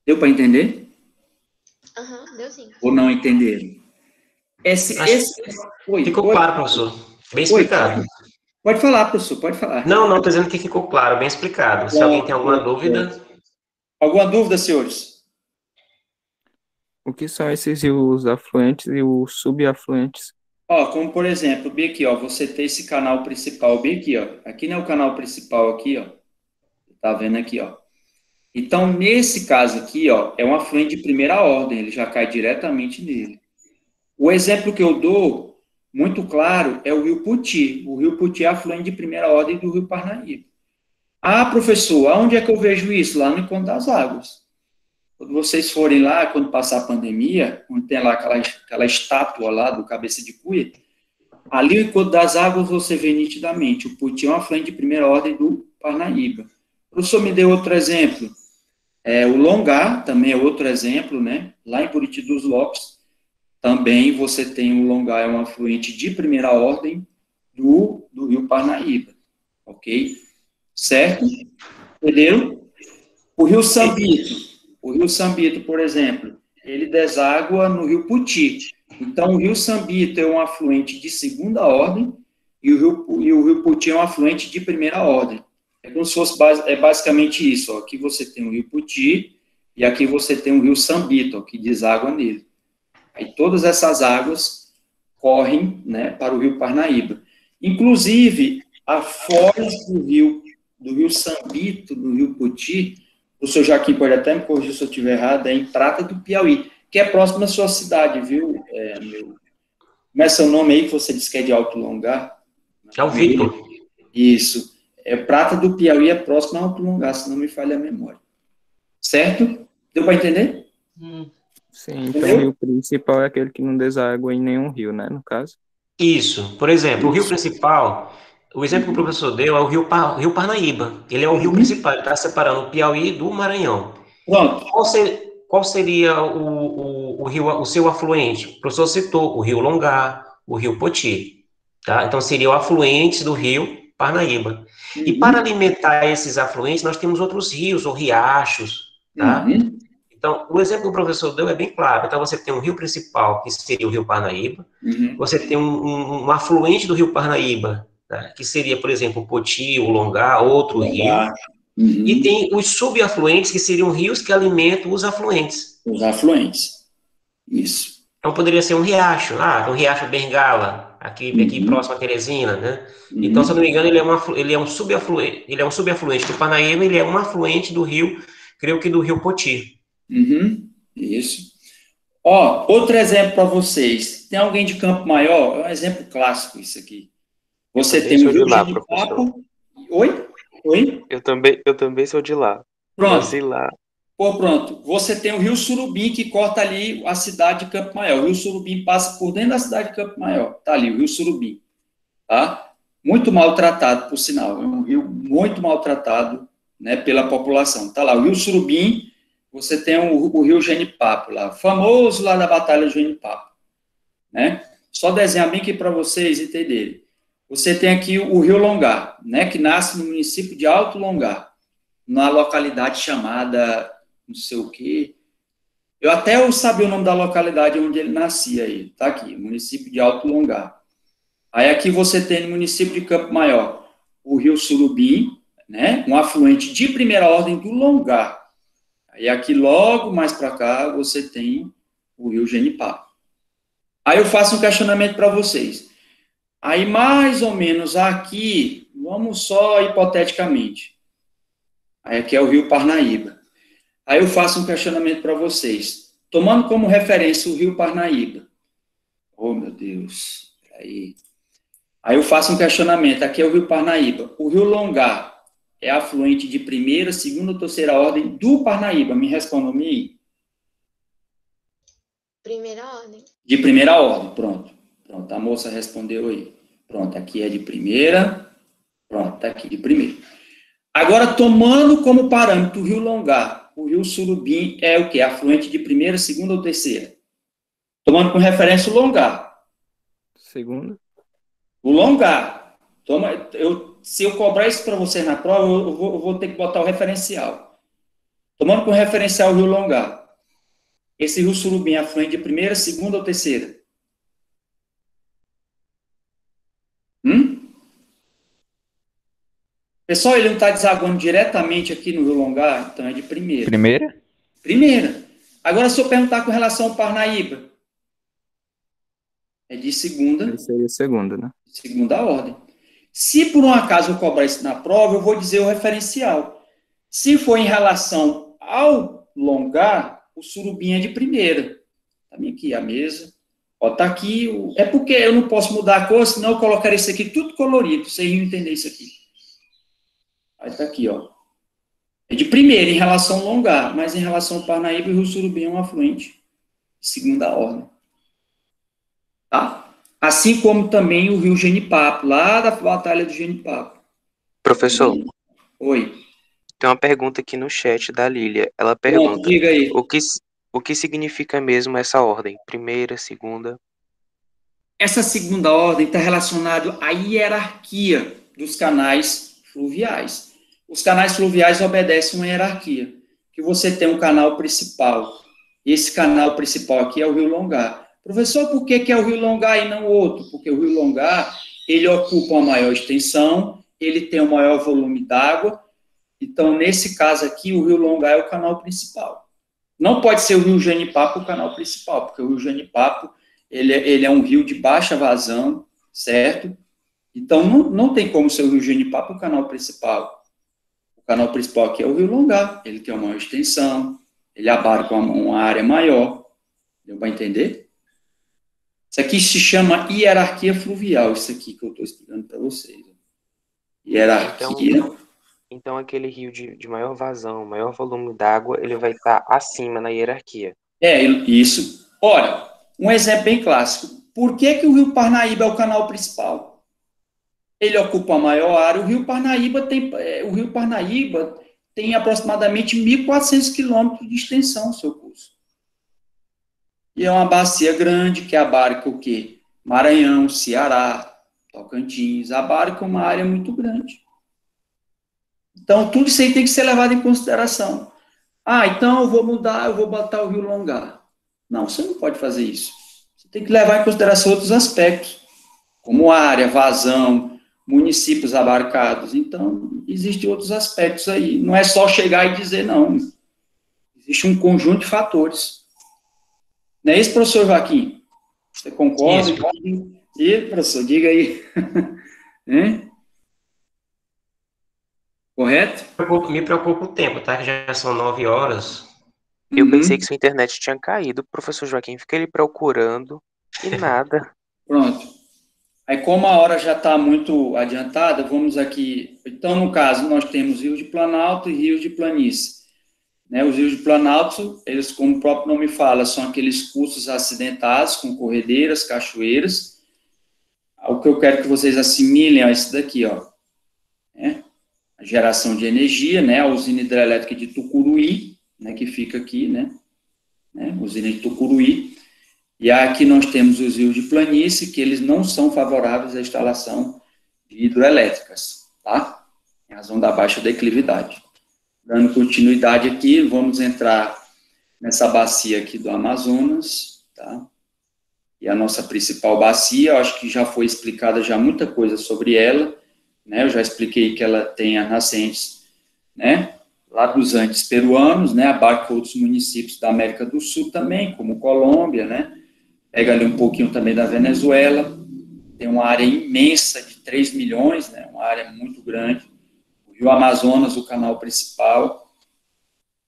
Deu para entender? Aham, deu sim. Ou não entenderam? Ficou claro, professor. Bem explicado. Pode falar, professor, pode falar. Não, estou dizendo que ficou claro, bem explicado. Se alguém tem alguma dúvida... Alguma dúvida, senhores? O que são esses rios afluentes e os subafluentes? Ó, como por exemplo, bem aqui, ó, você tem esse canal principal bem aqui, ó. Aqui não é o canal principal aqui, ó. Tá vendo aqui, ó. Então, nesse caso aqui, ó, é um afluente de primeira ordem, ele já cai diretamente nele. O exemplo que eu dou, muito claro, é o rio Puti. O rio Puti é afluente de primeira ordem do rio Parnaíba. Ah, professor, aonde é que eu vejo isso? Lá no Encontro das Águas. Quando vocês forem lá, quando passar a pandemia, quando tem lá aquela estátua lá do Cabeça de Cuia, ali no Encontro das Águas você vê nitidamente, o Puti é um afluente de primeira ordem do Parnaíba. O professor me deu outro exemplo. O Longá também é outro exemplo, né? Lá em Buriti dos Lopes, também você tem o Longá, é um afluente de primeira ordem do rio Parnaíba, ok? Certo? Entenderam? O rio Sambito, por exemplo, ele deságua no rio Puti. Então, o rio Sambito é um afluente de segunda ordem e o rio Puti é um afluente de primeira ordem. É como se fosse basicamente isso. Ó. Aqui você tem o rio Puti e aqui você tem o rio Sambito, ó, que deságua nele. Aí todas essas águas correm, né, para o rio Parnaíba. Inclusive, a foz do rio Sambito, do rio Puti, o senhor Joaquim pode até me corrigir se eu estiver errado, é em Prata do Piauí, que é próximo da sua cidade, viu? Como é seu nome aí, que você disse que é de Alto Longar? É o Victor. Isso. Prata do Piauí é próximo a Alto Longar, se não me falha a memória. Certo? Deu para entender? Sim, então o rio principal é aquele que não deságua em nenhum rio, né, no caso? Isso. Por exemplo, o rio principal, o exemplo que o professor deu é o rio Parnaíba. Ele é o rio principal, ele está separando o Piauí do Maranhão. Pronto. Qual seria o seu afluente? O professor citou o rio Longá, o rio Poti. Tá? Então, seria o afluente do rio Parnaíba. E para alimentar esses afluentes, nós temos outros rios ou riachos. Tá? Então, o exemplo que o professor deu é bem claro. Então, você tem um rio principal, que seria o rio Parnaíba. Você tem um afluente do rio Parnaíba, tá? Que seria, por exemplo, o Poti, o Longá, outro rio. E tem os subafluentes, que seriam rios que alimentam os afluentes. Os afluentes. Isso. Então, poderia ser um riacho. Um riacho Bengala, aqui próximo a Teresina, né? Então, se eu não me engano, ele é um subafluente do Parnaíba, ele é um afluente do rio, creio que do rio Poti. Isso. Ó, outro exemplo para vocês. Tem alguém de Campo Maior? É um exemplo clássico isso aqui. Você tem o Rio Genipapo. Oi? Eu também sou de lá. Pronto. Nasci lá. Pronto. Você tem o Rio Surubim, que corta ali a cidade de Campo Maior. O Rio Surubim passa por dentro da cidade de Campo Maior. Tá ali, o Rio Surubim. Tá? Muito maltratado, por sinal. É um rio muito maltratado, né, pela população. Tá lá, o Rio Surubim. Você tem o Rio Genipapo lá, famoso lá da Batalha do Genipapo, né? Só desenhar bem aqui para vocês entenderem. Você tem aqui o Rio Longá, né, que nasce no município de Alto Longá, numa localidade chamada, não sei o quê. Eu sabia o nome da localidade onde ele nascia aí, tá aqui, município de Alto Longá. Aí aqui você tem no município de Campo Maior o Rio Surubim, né? Um afluente de primeira ordem do Longar. Aí aqui logo mais para cá você tem o rio Genipapo. Aí eu faço um questionamento para vocês. Aí mais ou menos aqui, vamos só hipoteticamente. Aí aqui é o rio Parnaíba. Aí eu faço um questionamento para vocês. Tomando como referência o rio Parnaíba. Oh, meu Deus. Aí eu faço um questionamento. Aqui é o rio Parnaíba. O rio Longar é afluente de primeira, segunda ou terceira ordem do Parnaíba. Me respondam aí. Primeira ordem. De primeira ordem, pronto. Pronto, a moça respondeu aí. Pronto, aqui é de primeira. Pronto, tá aqui de primeira. Agora, tomando como parâmetro o rio Longar, o rio Surubim é o quê? Afluente de primeira, segunda ou terceira? Tomando como referência o Longar. Segunda. O Longar. Se eu cobrar isso para vocês na prova, eu vou ter que botar o referencial. Tomando como referencial o rio Longar. Esse rio Surubim é afluente de primeira, segunda ou terceira? Pessoal, ele não está desaguando diretamente aqui no rio Longar, então é de primeira. Primeira? Primeira. Agora, se eu perguntar com relação ao Parnaíba, é de segunda. Essa seria a segunda, né? Segunda ordem. Se por um acaso eu cobrar isso na prova, eu vou dizer o referencial. Se for em relação ao Longar, o Surubim é de primeira. Tá aqui a mesa. Ó, tá aqui. É porque eu não posso mudar a cor, senão eu colocaria isso aqui tudo colorido, pra vocês não entenderem isso aqui. Aí tá aqui, ó. É de primeira em relação ao Longar, mas em relação ao Parnaíba, o rio Surubim é um afluente de segunda ordem. Tá? Assim como também o rio Genipapo, lá da Batalha do Genipapo. Professor, Oi. tem uma pergunta aqui no chat da Lília. Ela pergunta, Pronto, diga aí. o que significa mesmo essa ordem? Primeira, segunda? Essa segunda ordem está relacionada à hierarquia dos canais fluviais. Os canais fluviais obedecem uma hierarquia. Que você tem um canal principal. Esse canal principal aqui é o rio Longar. Professor, por que é o rio Longar e não o outro? Porque o rio Longar, ele ocupa uma maior extensão, ele tem um maior volume d'água. Então, nesse caso aqui, o rio Longar é o canal principal. Não pode ser o rio Genipapo o canal principal, porque o rio Genipapo, ele é um rio de baixa vazão, certo? Então, não tem como ser o rio Genipapo o canal principal. O canal principal aqui é o rio Longar, ele tem uma maior extensão, ele abarca uma área maior. Deu para entender? Isso aqui se chama hierarquia fluvial, isso aqui que eu estou explicando para vocês. Hierarquia. Então aquele rio de maior vazão, maior volume d'água, ele vai estar acima na hierarquia. É, isso. Ora, um exemplo bem clássico. Por que o rio Parnaíba é o canal principal? Ele ocupa a maior área. O rio Parnaíba tem aproximadamente 1.400 quilômetros de extensão, seu curso. E é uma bacia grande que abarca o quê? Maranhão, Ceará, Tocantins, abarca uma área muito grande. Então, tudo isso aí tem que ser levado em consideração. Ah, então eu vou mudar, eu vou botar o rio Longar. Não, você não pode fazer isso. Você tem que levar em consideração outros aspectos, como área, vazão, municípios abarcados. Então, existem outros aspectos aí. Não é só chegar e dizer não. Existe um conjunto de fatores. Não é isso, professor Joaquim? Você concorda? Isso. E, professor, diga aí. Correto? Me preocupa o tempo, tá? Que já são 9 horas. Eu pensei que sua internet tinha caído. O professor Joaquim fica ali procurando e nada. Pronto. Aí, como a hora já está muito adiantada, vamos aqui. Então, no caso, nós temos rios de planalto e rios de planície. Né, os rios de planalto, eles, como o próprio nome fala, são aqueles cursos acidentados com corredeiras, cachoeiras. O que eu quero que vocês assimilem é isso daqui, ó. Né? A geração de energia, né? A usina hidrelétrica de Tucuruí, né? Que fica aqui, né? Usina de Tucuruí. E aqui nós temos os rios de planície, que eles não são favoráveis à instalação de hidrelétricas, tá? Em razão da baixa declividade. Dando continuidade aqui, vamos entrar nessa bacia aqui do Amazonas, tá? E a nossa principal bacia, eu acho que já foi explicada já muita coisa sobre ela, né? Eu já expliquei que ela tem as nascentes, né? Lá dos Andes peruanos, né? Abarca outros municípios da América do Sul também, como Colômbia, né? Pega ali um pouquinho também da Venezuela. Tem uma área imensa de 3 milhões, né? Uma área muito grande. O Rio Amazonas, o canal principal.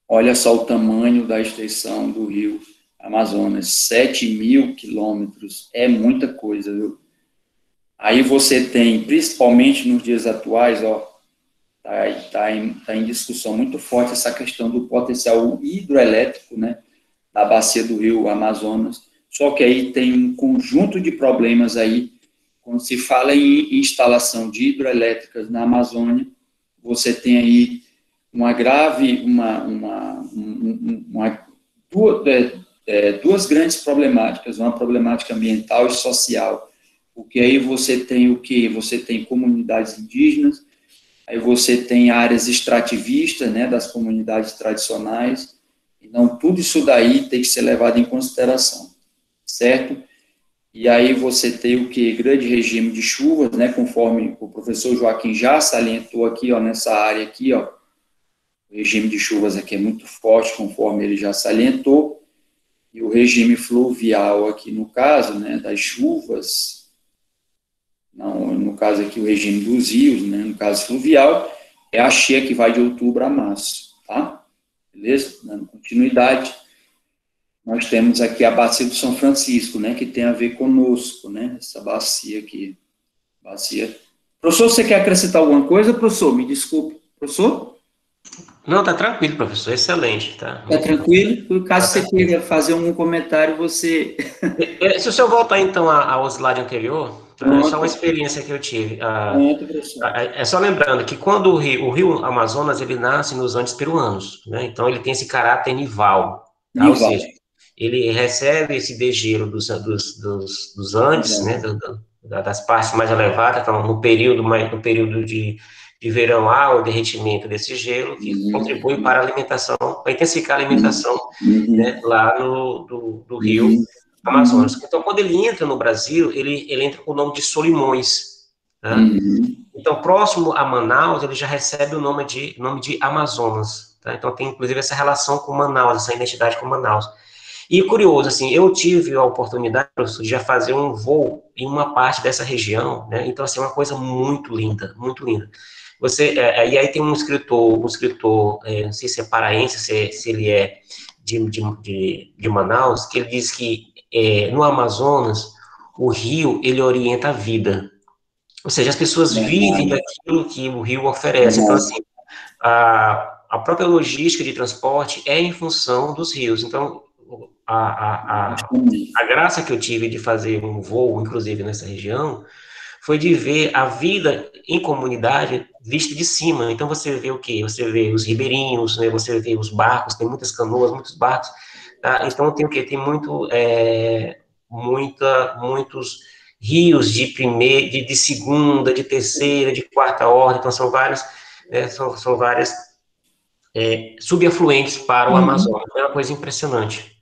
Olha só o tamanho da extensão do Rio Amazonas, 7.000 quilômetros, é muita coisa, viu? Aí você tem, principalmente nos dias atuais, ó, tá em discussão muito forte essa questão do potencial hidroelétrico, né, da bacia do Rio Amazonas, só que aí tem um conjunto de problemas aí, quando se fala em instalação de hidroelétricas na Amazônia, você tem aí uma grave, duas grandes problemáticas, uma problemática ambiental e social, porque aí você tem o quê? Você tem comunidades indígenas, aí você tem áreas extrativistas, né, das comunidades tradicionais, então tudo isso daí tem que ser levado em consideração, certo? E aí você tem o quê? Grande regime de chuvas, né, conforme o professor Joaquim já salientou aqui, ó, nessa área aqui, ó, o regime de chuvas aqui é muito forte, conforme ele já salientou, e o regime fluvial aqui, no caso, né, das chuvas, não, no caso aqui o regime dos rios, né, no caso fluvial, é a cheia que vai de outubro a março, tá? Beleza? Dando continuidade, nós temos aqui a bacia do São Francisco, né, que tem a ver conosco, né, essa bacia aqui, bacia. Professor, você quer acrescentar alguma coisa, professor? Me desculpe. Professor? Não, tá tranquilo, professor, excelente, tá? Tá tranquilo? Por caso Tá você tranquilo. queira fazer algum comentário, você... Se o senhor voltar, então, ao slide anterior, tá? É só uma Pronto, experiência que eu tive. pronto, professor. É só lembrando que quando o rio Amazonas, ele nasce nos Andes peruanos, né? Então, ele tem esse caráter nival, tá? Ou Nival. seja, ele recebe esse degelo dos Andes, né? Das partes mais elevadas, então, no período de verão há o derretimento desse gelo, que contribui para a alimentação, para intensificar a alimentação, né? Lá do rio Amazonas. Então, quando ele entra no Brasil, ele entra com o nome de Solimões, tá? Então, próximo a Manaus, ele já recebe o nome de Amazonas, tá? Então, tem, inclusive, essa relação com Manaus, essa identidade com Manaus. E curioso, assim, eu tive a oportunidade, professor, de já fazer um voo em uma parte dessa região, né? Então, assim, é uma coisa muito linda, muito linda. E aí tem um escritor, não sei se é paraense, se ele é de Manaus, que ele diz que no Amazonas, o rio, ele orienta a vida. Ou seja, as pessoas vivem daquilo que o rio oferece. Então, assim, a própria logística de transporte é em função dos rios. Então, a graça que eu tive de fazer um voo, inclusive nessa região, foi de ver a vida em comunidade vista de cima. Então, você vê o quê? Você vê os ribeirinhos, né? Você vê os barcos, tem muitas canoas, muitos barcos. Tá? Então, tem o quê? Tem muitos rios de primeira, de segunda, de terceira, de quarta ordem. Então, são vários, né? São várias subafluentes para o Amazonas. É uma coisa impressionante.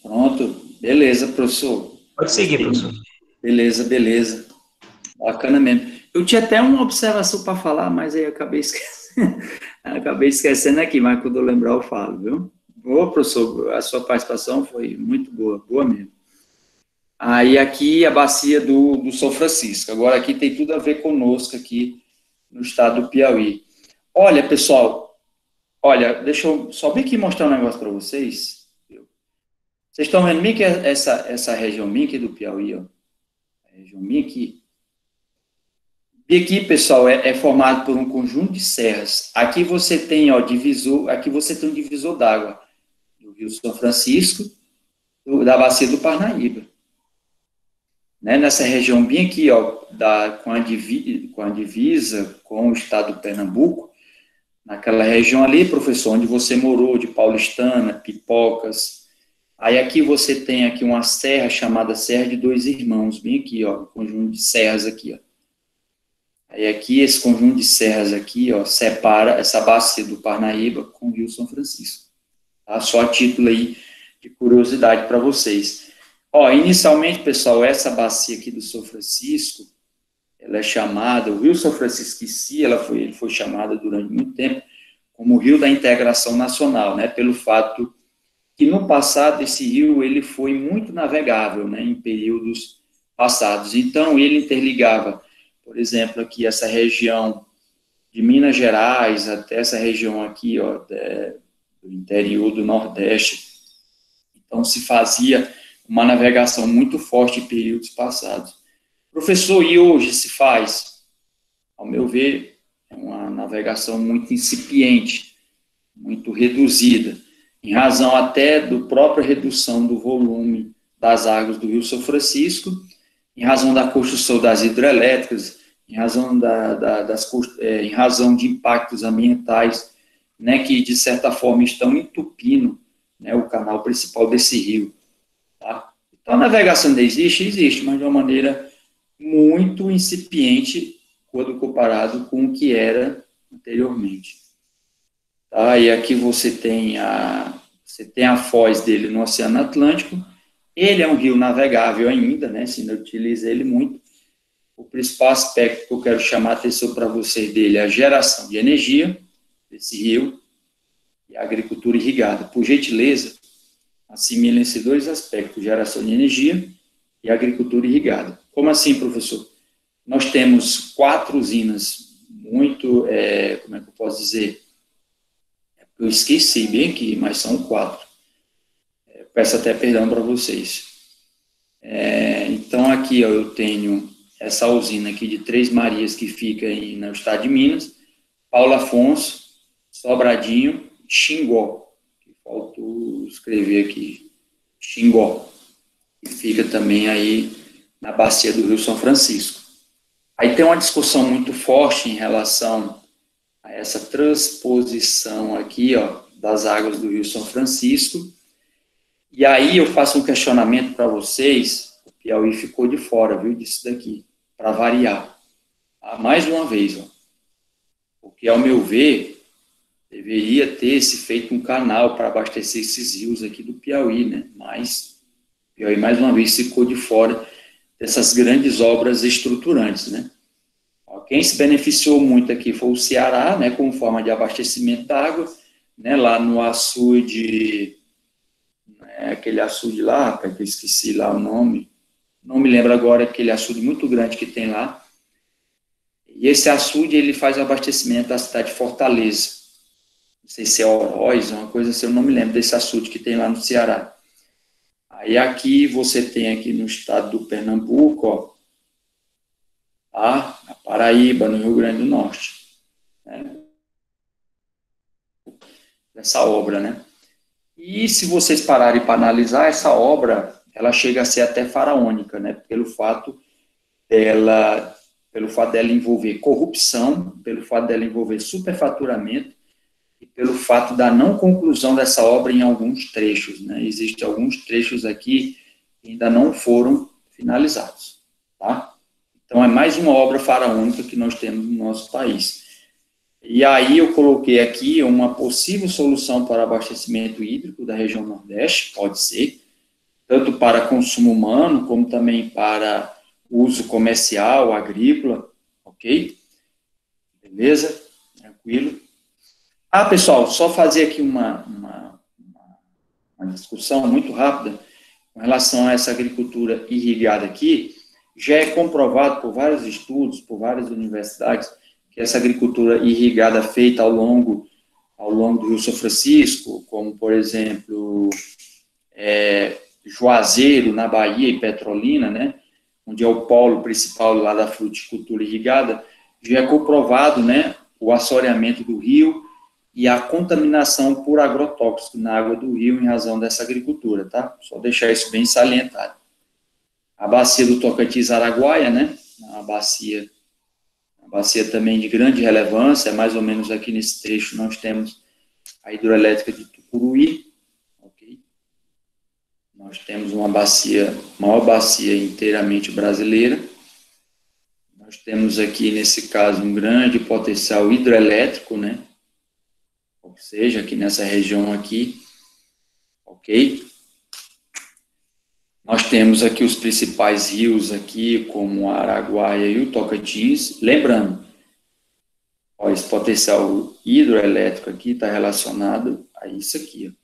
Pronto. Beleza, professor. Pode seguir, professor. Beleza. Bacana mesmo. Eu tinha até uma observação para falar, mas aí eu acabei esquecendo. Acabei esquecendo aqui, mas quando eu lembrar eu falo, viu? Boa, professor, a sua participação foi muito boa mesmo. Aí aqui a bacia do São Francisco. Agora aqui tem tudo a ver conosco aqui no estado do Piauí. Olha, pessoal, deixa eu só bem aqui mostrar um negócio para vocês. Vocês estão vendo bem que essa região minha aqui do Piauí, ó. A região minha aqui. E aqui, pessoal, é formado por um conjunto de serras. Aqui você tem, ó, aqui você tem um divisor d'água do Rio São Francisco, da bacia do Parnaíba. Né? Nessa região bem aqui, ó, com a divisa com o estado do Pernambuco, naquela região ali, professor, onde você morou, de Paulistana, Pipocas. Aí aqui você tem aqui uma serra chamada Serra de Dois Irmãos, bem aqui, ó, um conjunto de serras aqui, ó. Aí aqui, esse conjunto de serras aqui, ó, separa essa bacia do Parnaíba com o Rio São Francisco. Tá? Só a título aí de curiosidade para vocês. Ó, inicialmente, pessoal, essa bacia aqui do São Francisco, ela é chamada, o Rio São Francisco em si, ele foi chamado durante muito tempo como o Rio da Integração Nacional, né, pelo fato que no passado esse rio ele foi muito navegável, né, em períodos passados. Então ele interligava, por exemplo, aqui essa região de Minas Gerais até essa região aqui, ó, do interior do Nordeste. Então se fazia uma navegação muito forte em períodos passados. Professor, e hoje se faz? Ao meu ver, é uma navegação muito incipiente, muito reduzida, em razão até da própria redução do volume das águas do Rio São Francisco, em razão da construção das hidrelétricas, em razão, em razão de impactos ambientais, né, que, de certa forma, estão entupindo, né, o canal principal desse rio. Tá? Então, a navegação ainda existe, mas de uma maneira muito incipiente quando comparado com o que era anteriormente. Tá? E aqui você tem a foz dele no Oceano Atlântico. Ele é um rio navegável ainda, né? Se não utiliza ele muito. O principal aspecto que eu quero chamar a atenção para vocês dele é a geração de energia desse rio e a agricultura irrigada. Por gentileza, assimilem esses dois aspectos, geração de energia e agricultura irrigada. Como assim, professor? Nós temos 4 usinas muito, como é que eu posso dizer? Eu esqueci bem aqui, mas são 4. Peço até perdão para vocês. Então, aqui ó, eu tenho essa usina aqui de Três Marias, que fica no estado de Minas, Paulo Afonso, Sobradinho, Xingó, que faltou escrever aqui, Xingó, que fica também aí na bacia do Rio São Francisco. Aí tem uma discussão muito forte em relação a essa transposição aqui, ó, das águas do Rio São Francisco. E aí eu faço um questionamento para vocês, o Piauí ficou de fora, viu, disso daqui, para variar. Mais uma vez, ó, porque, ao meu ver, deveria ter se feito um canal para abastecer esses rios aqui do Piauí, né? Mas o Piauí, mais uma vez, ficou de fora dessas grandes obras estruturantes, né? Quem se beneficiou muito aqui foi o Ceará, né, como forma de abastecimento da água, né, lá no açude, aquele açude lá, rapaz, que eu esqueci lá o nome, não me lembro agora, aquele açude muito grande que tem lá, e esse açude, ele faz o abastecimento da cidade de Fortaleza, não sei se é Oroz, uma coisa assim, eu não me lembro desse açude que tem lá no Ceará. Aí aqui, você tem aqui no estado do Pernambuco, ó, na Paraíba, no Rio Grande do Norte, né? Essa obra, né? E se vocês pararem para analisar, essa obra, ela chega a ser até faraônica, né? Pelo fato dela envolver corrupção, pelo fato dela envolver superfaturamento e pelo fato da não conclusão dessa obra em alguns trechos, né? Existem alguns trechos aqui que ainda não foram finalizados, tá? Então, é mais uma obra faraônica que nós temos no nosso país. E aí eu coloquei aqui uma possível solução para abastecimento hídrico da região Nordeste, pode ser, tanto para consumo humano, como também para uso comercial, agrícola, ok? Beleza? Tranquilo? Pessoal, só fazer aqui uma discussão muito rápida com relação a essa agricultura irrigada aqui. Já é comprovado por vários estudos, por várias universidades, que essa agricultura irrigada feita ao longo do Rio São Francisco, como, por exemplo, Juazeiro, na Bahia, e Petrolina, né, onde é o polo principal lá da fruticultura irrigada, já é comprovado, né, o assoreamento do rio e a contaminação por agrotóxico na água do rio em razão dessa agricultura, tá? Só deixar isso bem salientado. A bacia do Tocantins-Araguaia, né, uma bacia também de grande relevância, mais ou menos aqui nesse trecho nós temos a hidroelétrica de Tucuruí, ok? Nós temos uma maior bacia inteiramente brasileira. Nós temos aqui, nesse caso, um grande potencial hidroelétrico, né? Ou seja, aqui nessa região aqui, ok? Nós temos aqui os principais rios aqui, como o Araguaia e o Tocantins. Lembrando, ó, esse potencial hidroelétrico aqui está relacionado a isso aqui, ó.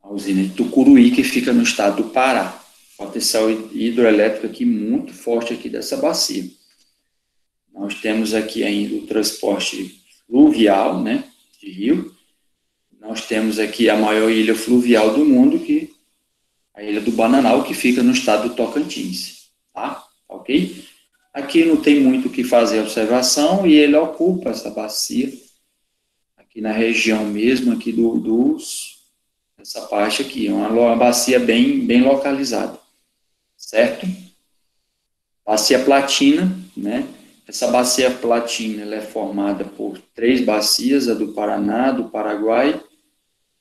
A usina de Tucuruí, que fica no estado do Pará. Potencial hidroelétrico aqui muito forte aqui dessa bacia. Nós temos aqui ainda o transporte fluvial, né, de rio. Nós temos aqui a maior ilha fluvial do mundo, que é a Ilha do Bananal, que fica no estado do Tocantins, tá? Ok? Aqui não tem muito o que fazer observação, e ele ocupa essa bacia, aqui na região mesmo, aqui essa parte aqui, é uma bacia bem localizada, certo? Bacia Platina, né? Essa bacia Platina, ela é formada por 3 bacias, a do Paraná, do Paraguai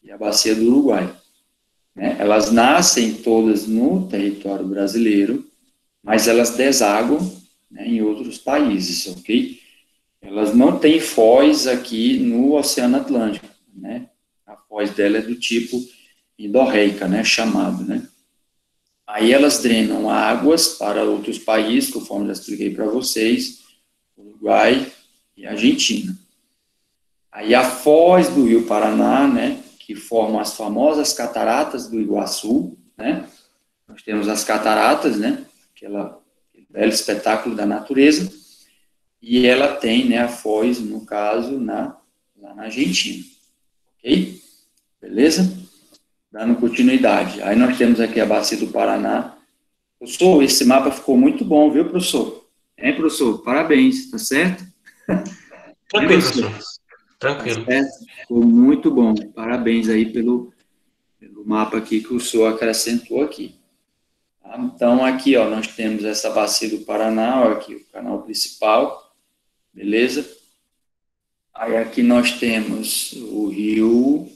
e a bacia do Uruguai, né? Elas nascem todas no território brasileiro, mas elas desaguam, né, em outros países, ok? Elas não têm foz aqui no Oceano Atlântico, né? A foz dela é do tipo endorreica, né, chamado, né? Aí elas drenam águas para outros países, conforme já expliquei para vocês, Uruguai e Argentina. Aí a foz do Rio Paraná, né, que formam as famosas cataratas do Iguaçu, né? Nós temos as cataratas, né, aquele belo espetáculo da natureza, e ela tem, né, a foz, no caso, lá na Argentina, ok? Beleza? Dando continuidade. Aí nós temos aqui a bacia do Paraná. Professor, esse mapa ficou muito bom, viu, professor? Hein, professor? Parabéns, tá certo? Tranquilo, professor. Tranquilo. Tá certo? Ficou muito bom. Parabéns aí pelo mapa aqui que o senhor acrescentou aqui. Tá? Então, aqui, ó, nós temos essa bacia do Paraná, ó, aqui o canal principal, beleza? Aí aqui nós temos o rio,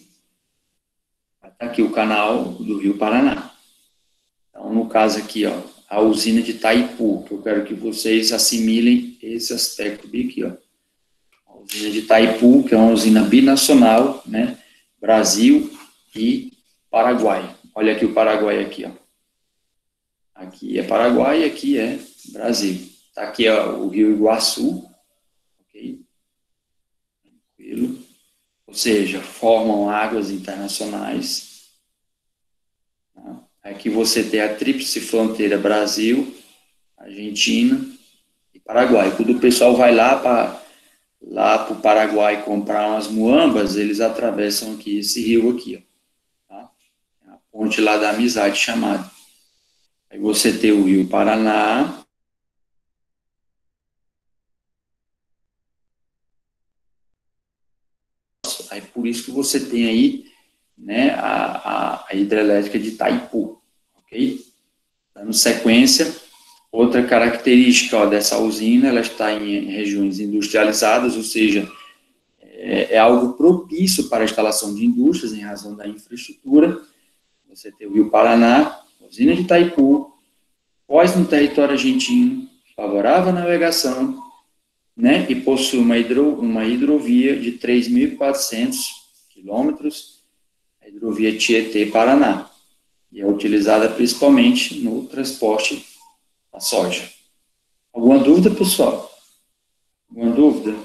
aqui o canal do Rio Paraná. Então, no caso aqui, ó, a usina de Itaipu, que eu quero que vocês assimilem esse aspecto bem aqui, ó. A usina de Itaipu, que é uma usina binacional, né, Brasil e Paraguai. Olha aqui o Paraguai aqui, ó. Aqui é Paraguai, aqui é Brasil. Tá aqui, ó, o Rio Iguaçu, ok? Tranquilo. Ou seja, formam águas internacionais. Tá? Aqui você tem a tríplice fronteira Brasil, Argentina e Paraguai. Quando o pessoal vai lá para o Paraguai comprar umas muambas, eles atravessam aqui esse rio aqui, ó, tá? É a ponte lá da amizade chamada. Aí você tem o Rio Paraná, aí por isso que você tem aí, né, a hidrelétrica de Itaipu, ok? Dando sequência, outra característica, ó, dessa usina, ela está em regiões industrializadas, ou seja, é algo propício para a instalação de indústrias em razão da infraestrutura. Você tem o Rio Paraná, usina de Itaipu, foz no território argentino, favorável à navegação, né, e possui uma hidrovia de 3.400 quilômetros, a hidrovia Tietê-Paraná, e é utilizada principalmente no transporte da soja. Alguma dúvida, pessoal? Alguma dúvida?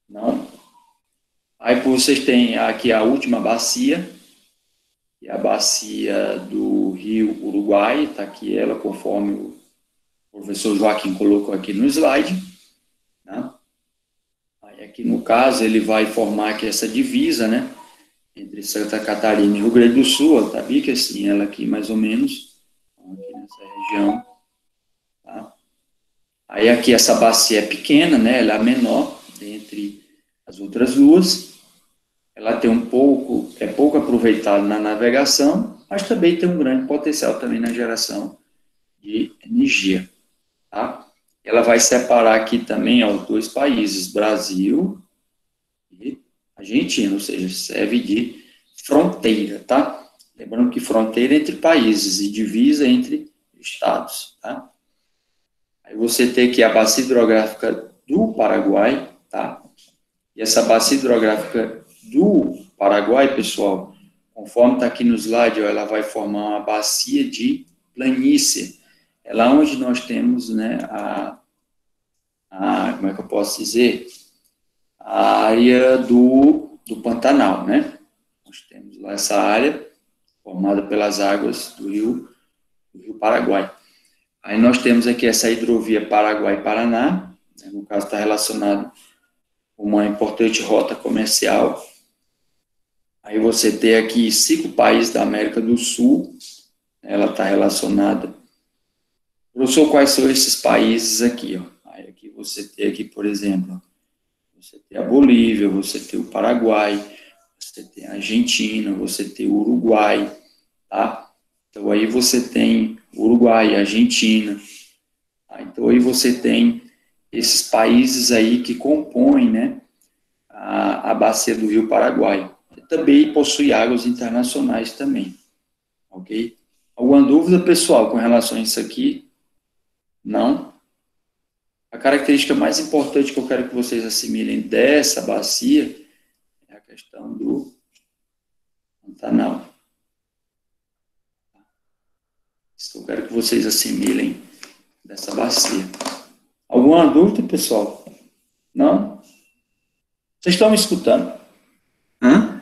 Não? Aí vocês têm aqui a última bacia, que é a bacia do Rio Uruguai, está aqui ela, conforme o professor Joaquim colocou aqui no slide, né? Aí aqui no caso ele vai formar aqui essa divisa, né, entre Santa Catarina e Rio Grande do Sul, ó, tá bem que assim, ela aqui mais ou menos, aqui nessa região, tá? Aí aqui essa bacia é pequena, né, ela é a menor dentre as outras duas, ela tem é pouco aproveitada na navegação, mas também tem um grande potencial também na geração de energia, tá? Ela vai separar aqui também, ó, os 2 países, Brasil e Argentina, ou seja, serve de fronteira, tá? Lembrando que fronteira é entre países e divisa entre estados, tá? Aí você tem aqui a bacia hidrográfica do Paraguai, tá? E essa bacia hidrográfica do Paraguai, pessoal, conforme está aqui no slide, ó, ela vai formar uma bacia de planície. É lá onde nós temos, né, como é que eu posso dizer? A área do Pantanal, né? Nós temos lá essa área formada pelas águas do Rio Paraguai. Aí nós temos aqui essa hidrovia Paraguai-Paraná, né, no caso está relacionado com uma importante rota comercial. Aí você tem aqui 5 países da América do Sul, ela está relacionada. Professor, quais são esses países aqui? Ó? Aí aqui você tem aqui, por exemplo, você tem a Bolívia, você tem o Paraguai, você tem a Argentina, você tem o Uruguai, tá? Então aí você tem Uruguai, Argentina, tá? Então aí você tem esses países aí que compõem, né, a bacia do Rio Paraguai. Também possui águas internacionais também, ok? Alguma dúvida, pessoal, com relação a isso aqui? Não? A característica mais importante que eu quero que vocês assimilem dessa bacia é a questão do Pantanal. Isso que eu quero que vocês assimilem dessa bacia. Alguma dúvida, pessoal? Não? Vocês estão me escutando? Hã?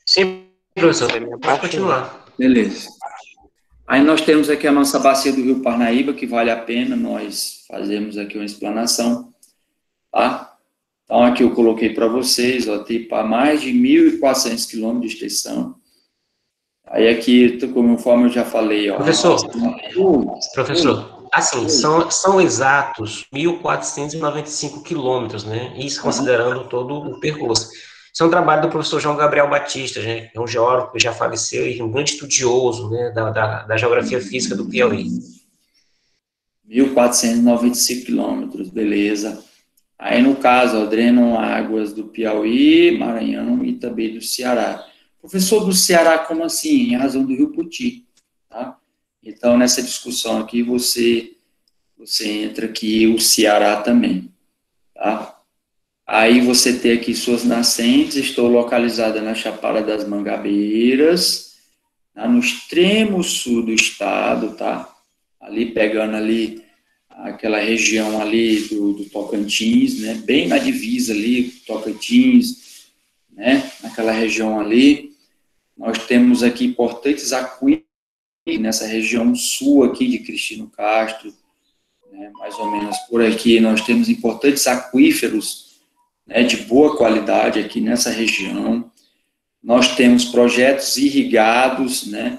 Sim, professor, pode continuar. Beleza. Aí nós temos aqui a nossa bacia do Rio Parnaíba, que vale a pena nós fazermos aqui uma explanação, tá? Então aqui eu coloquei para vocês, ó, tem para mais de 1.400 quilômetros de extensão. Aí aqui, conforme eu já falei, ó. Professor, assim, são exatos 1.495 quilômetros, né? Isso considerando todo o percurso. Isso é um trabalho do professor João Gabriel Batista, né? É um geógrafo que já faleceu e um grande estudioso, né, da geografia física do Piauí. 1.495 quilômetros, beleza. Aí, no caso, ó, drenam águas do Piauí, Maranhão e também do Ceará. Professor, do Ceará, como assim? Em razão do Rio Poti, tá? Então, nessa discussão aqui, você entra aqui o Ceará também, tá? Aí você tem aqui suas nascentes, estou localizada na Chapada das Mangabeiras, tá? No extremo sul do estado, tá? Ali pegando ali aquela região ali do Tocantins, né? Bem na divisa ali, Tocantins, né? Naquela região ali. Nós temos aqui importantes aquíferos nessa região sul aqui de Cristino Castro, né? Mais ou menos por aqui. Nós temos importantes aquíferos, né, de boa qualidade aqui nessa região. Nós temos projetos irrigados, né,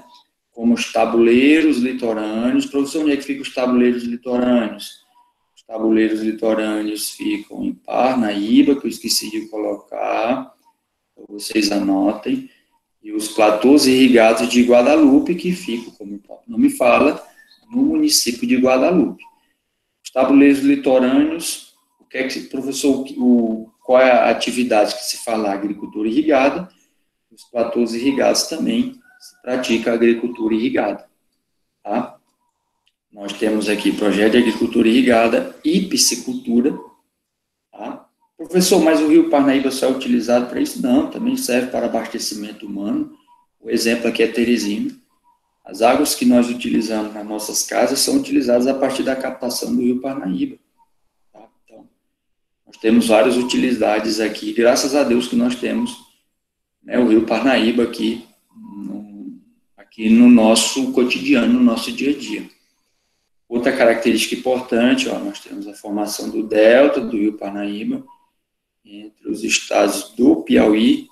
como os tabuleiros litorâneos. Professor, onde é que ficam os tabuleiros litorâneos? Os tabuleiros litorâneos ficam em Parnaíba, que eu esqueci de colocar, então vocês anotem, e os platôs irrigados de Guadalupe, que ficam, como o próprio nome fala, no município de Guadalupe. Os tabuleiros litorâneos, o que é que, professor, qual é a atividade que se fala? Agricultura irrigada. Os platôs irrigados também se pratica a agricultura irrigada, tá? Nós temos aqui projeto de agricultura irrigada e piscicultura, tá? Professor, mas o Rio Parnaíba só é utilizado para isso? Não, também serve para abastecimento humano. O exemplo aqui é Teresina. As águas que nós utilizamos nas nossas casas são utilizadas a partir da captação do Rio Parnaíba, tá? Então, nós temos várias utilidades aqui, graças a Deus que nós temos, né, o Rio Parnaíba aqui no nosso cotidiano, no nosso dia a dia. Outra característica importante, ó, nós temos a formação do delta do Rio Parnaíba entre os estados do Piauí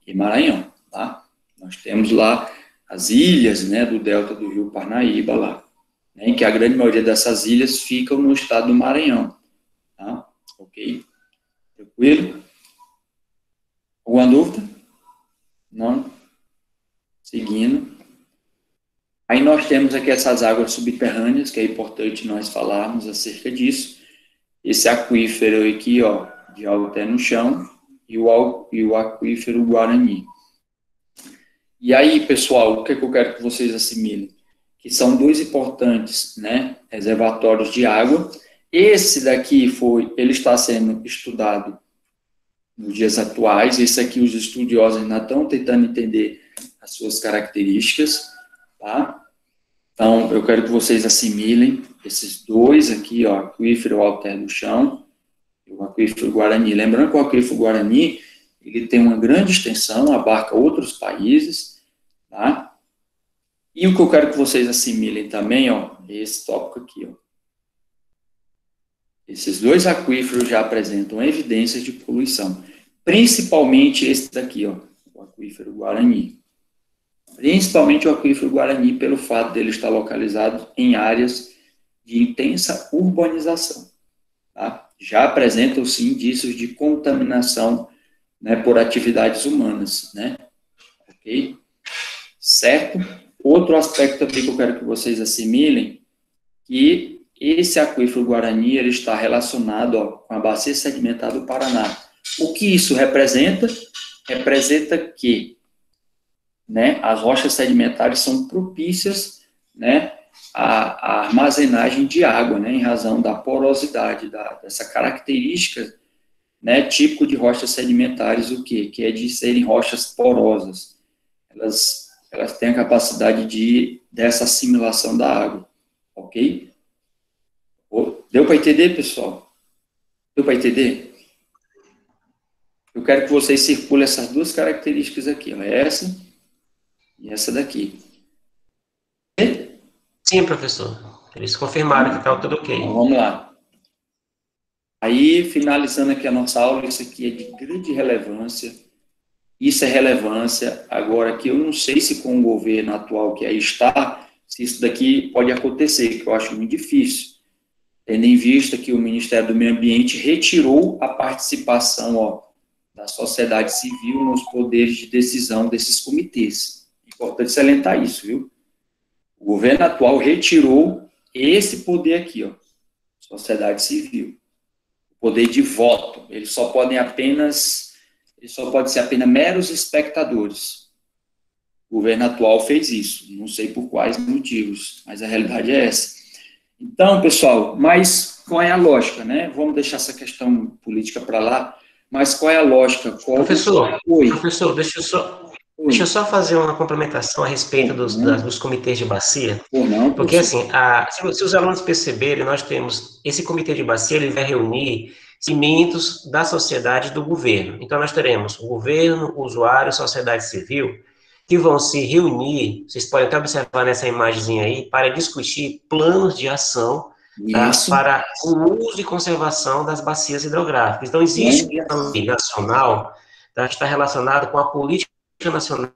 e Maranhão, tá? Nós temos lá as ilhas, né, do delta do Rio Parnaíba lá, né, em que a grande maioria dessas ilhas ficam no estado do Maranhão, tá? Ok? Tranquilo? Alguma dúvida? Não? Seguindo. Aí nós temos aqui essas águas subterrâneas, que é importante nós falarmos acerca disso. Esse aquífero aqui, ó, de Alté no chão, e o aquífero Guarani. E aí, pessoal, o que eu quero que vocês assimilem? Que são dois importantes, né, reservatórios de água. Esse daqui ele está sendo estudado nos dias atuais. Esse aqui os estudiosos ainda estão tentando entender as suas características, tá? Então, eu quero que vocês assimilem esses dois aqui, ó, aquífero Alter do Chão e o aquífero Guarani. Lembrando que o aquífero Guarani, ele tem uma grande extensão, abarca outros países, tá? E o que eu quero que vocês assimilem também, ó, é esse tópico aqui, ó. Esses dois aquíferos já apresentam evidências de poluição, principalmente esse daqui, ó, o aquífero Guarani. Principalmente o aquífero Guarani, pelo fato dele estar localizado em áreas de intensa urbanização, tá? Já apresentam, sim, indícios de contaminação, né, por atividades humanas, né? Ok? Certo? Outro aspecto também que eu quero que vocês assimilem, que esse aquífero Guarani, ele está relacionado, ó, com a bacia sedimentar do Paraná. O que isso representa? Representa que, né, as rochas sedimentares são propícias, né, à armazenagem de água, né, em razão da porosidade, dessa característica, né, típico de rochas sedimentares, o quê? Que é de serem rochas porosas. Elas têm a capacidade dessa assimilação da água, ok? Deu para entender, pessoal? Deu para entender? Eu quero que vocês circulem essas duas características aqui, ó, essa e essa daqui. Sim, professor. Eles confirmaram que está tudo ok. Então, vamos lá. Aí, finalizando aqui a nossa aula, isso aqui é de grande relevância. Isso é relevância. Agora, que eu não sei se com o governo atual que aí está, se isso daqui pode acontecer, que eu acho muito difícil. Tendo em vista que o Ministério do Meio Ambiente retirou a participação, ó, da sociedade civil nos poderes de decisão desses comitês. Importante salientar isso, viu? O governo atual retirou esse poder aqui, ó, sociedade civil. O poder de voto. Eles só podem ser apenas meros espectadores. O governo atual fez isso. Não sei por quais motivos, mas a realidade é essa. Então, pessoal, mas qual é a lógica, né? Vamos deixar essa questão política para lá, mas qual é a lógica? Professor, deixa eu só fazer uma complementação a respeito dos comitês de bacia. Porque, assim, se os alunos perceberem, nós temos esse comitê de bacia, ele vai reunir segmentos da sociedade e do governo. Então, nós teremos o governo, o usuário, a sociedade civil, que vão se reunir, vocês podem até observar nessa imagenzinha aí, para discutir planos de ação, tá, para o uso e conservação das bacias hidrográficas. Então, existe uma lei nacional, tá, que está relacionada com a Política Nacional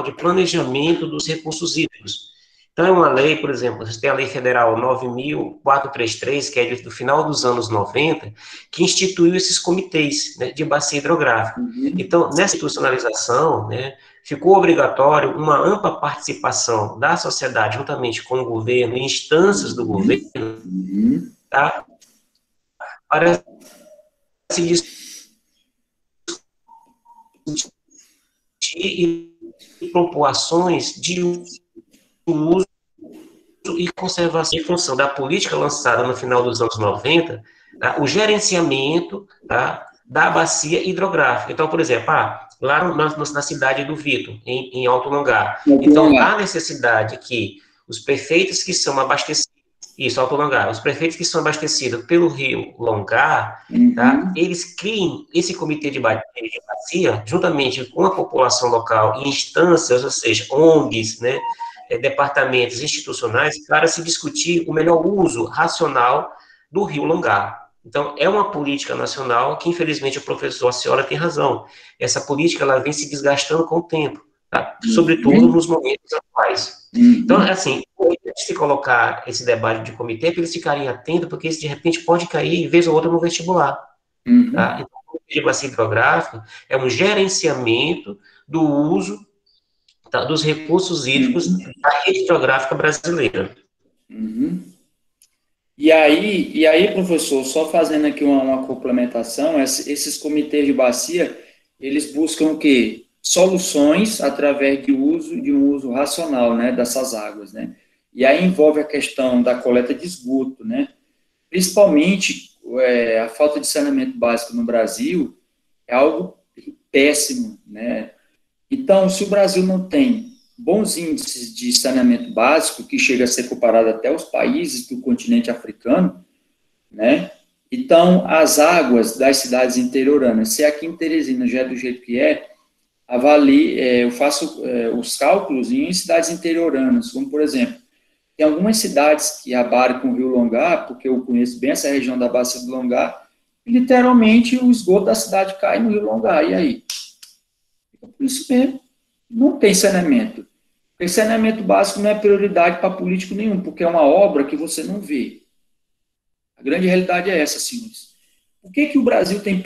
de Planejamento dos Recursos Hídricos. Então, é uma lei, por exemplo, vocês têm a Lei Federal 9.433, que é do final dos anos 90, que instituiu esses comitês, né, de bacia hidrográfica. Então, nessa institucionalização, né, ficou obrigatório uma ampla participação da sociedade, juntamente com o governo e instâncias do governo, tá, para se discutir e propor ações de uso e conservação em função da política lançada no final dos anos 90, tá, o gerenciamento, tá, da bacia hidrográfica. Então, por exemplo, lá na cidade do Vitor, em Alto Longar. Então, há necessidade que os prefeitos que são abastecidos, Alto Longar, os prefeitos que são abastecidos pelo rio Longar, tá, eles criem esse comitê de bacia, juntamente com a população local e instâncias, ou seja, ONGs, né, departamentos institucionais, para se discutir o melhor uso racional do rio Longar. Então, é uma política nacional que, infelizmente, o professor Aciola tem razão. Essa política, ela vem se desgastando com o tempo, tá? Sobretudo nos momentos atuais. Então, assim, antes de colocar esse debate de comitê, para eles ficarem atentos, porque isso, de repente, pode cair, vez ou outra, no vestibular. Tá? Então, o comitê de bacia hidrográfica é um gerenciamento do uso, tá, dos recursos hídricos da rede hidrográfica brasileira. E aí, professor, só fazendo aqui uma complementação, esses comitês de bacia, eles buscam o quê? Soluções através de um uso racional, né, dessas águas, né? E aí envolve a questão da coleta de esgoto, né? Principalmente a falta de saneamento básico no Brasil, é algo péssimo, né? Então, se o Brasil não tem bons índices de saneamento básico, que chega a ser comparado até aos países do continente africano, né? Então, as águas das cidades interioranas, se aqui em Teresina já é do jeito que eu faço os cálculos em cidades interioranas, como, por exemplo, tem algumas cidades que abarcam o Rio Longá, porque eu conheço bem essa região da Bacia do Longá, e literalmente o esgoto da cidade cai no Rio Longá, e aí? Por isso mesmo, não tem saneamento. Porque saneamento básico não é prioridade para político nenhum, porque é uma obra que você não vê. A grande realidade é essa, senhores. Por que o Brasil tem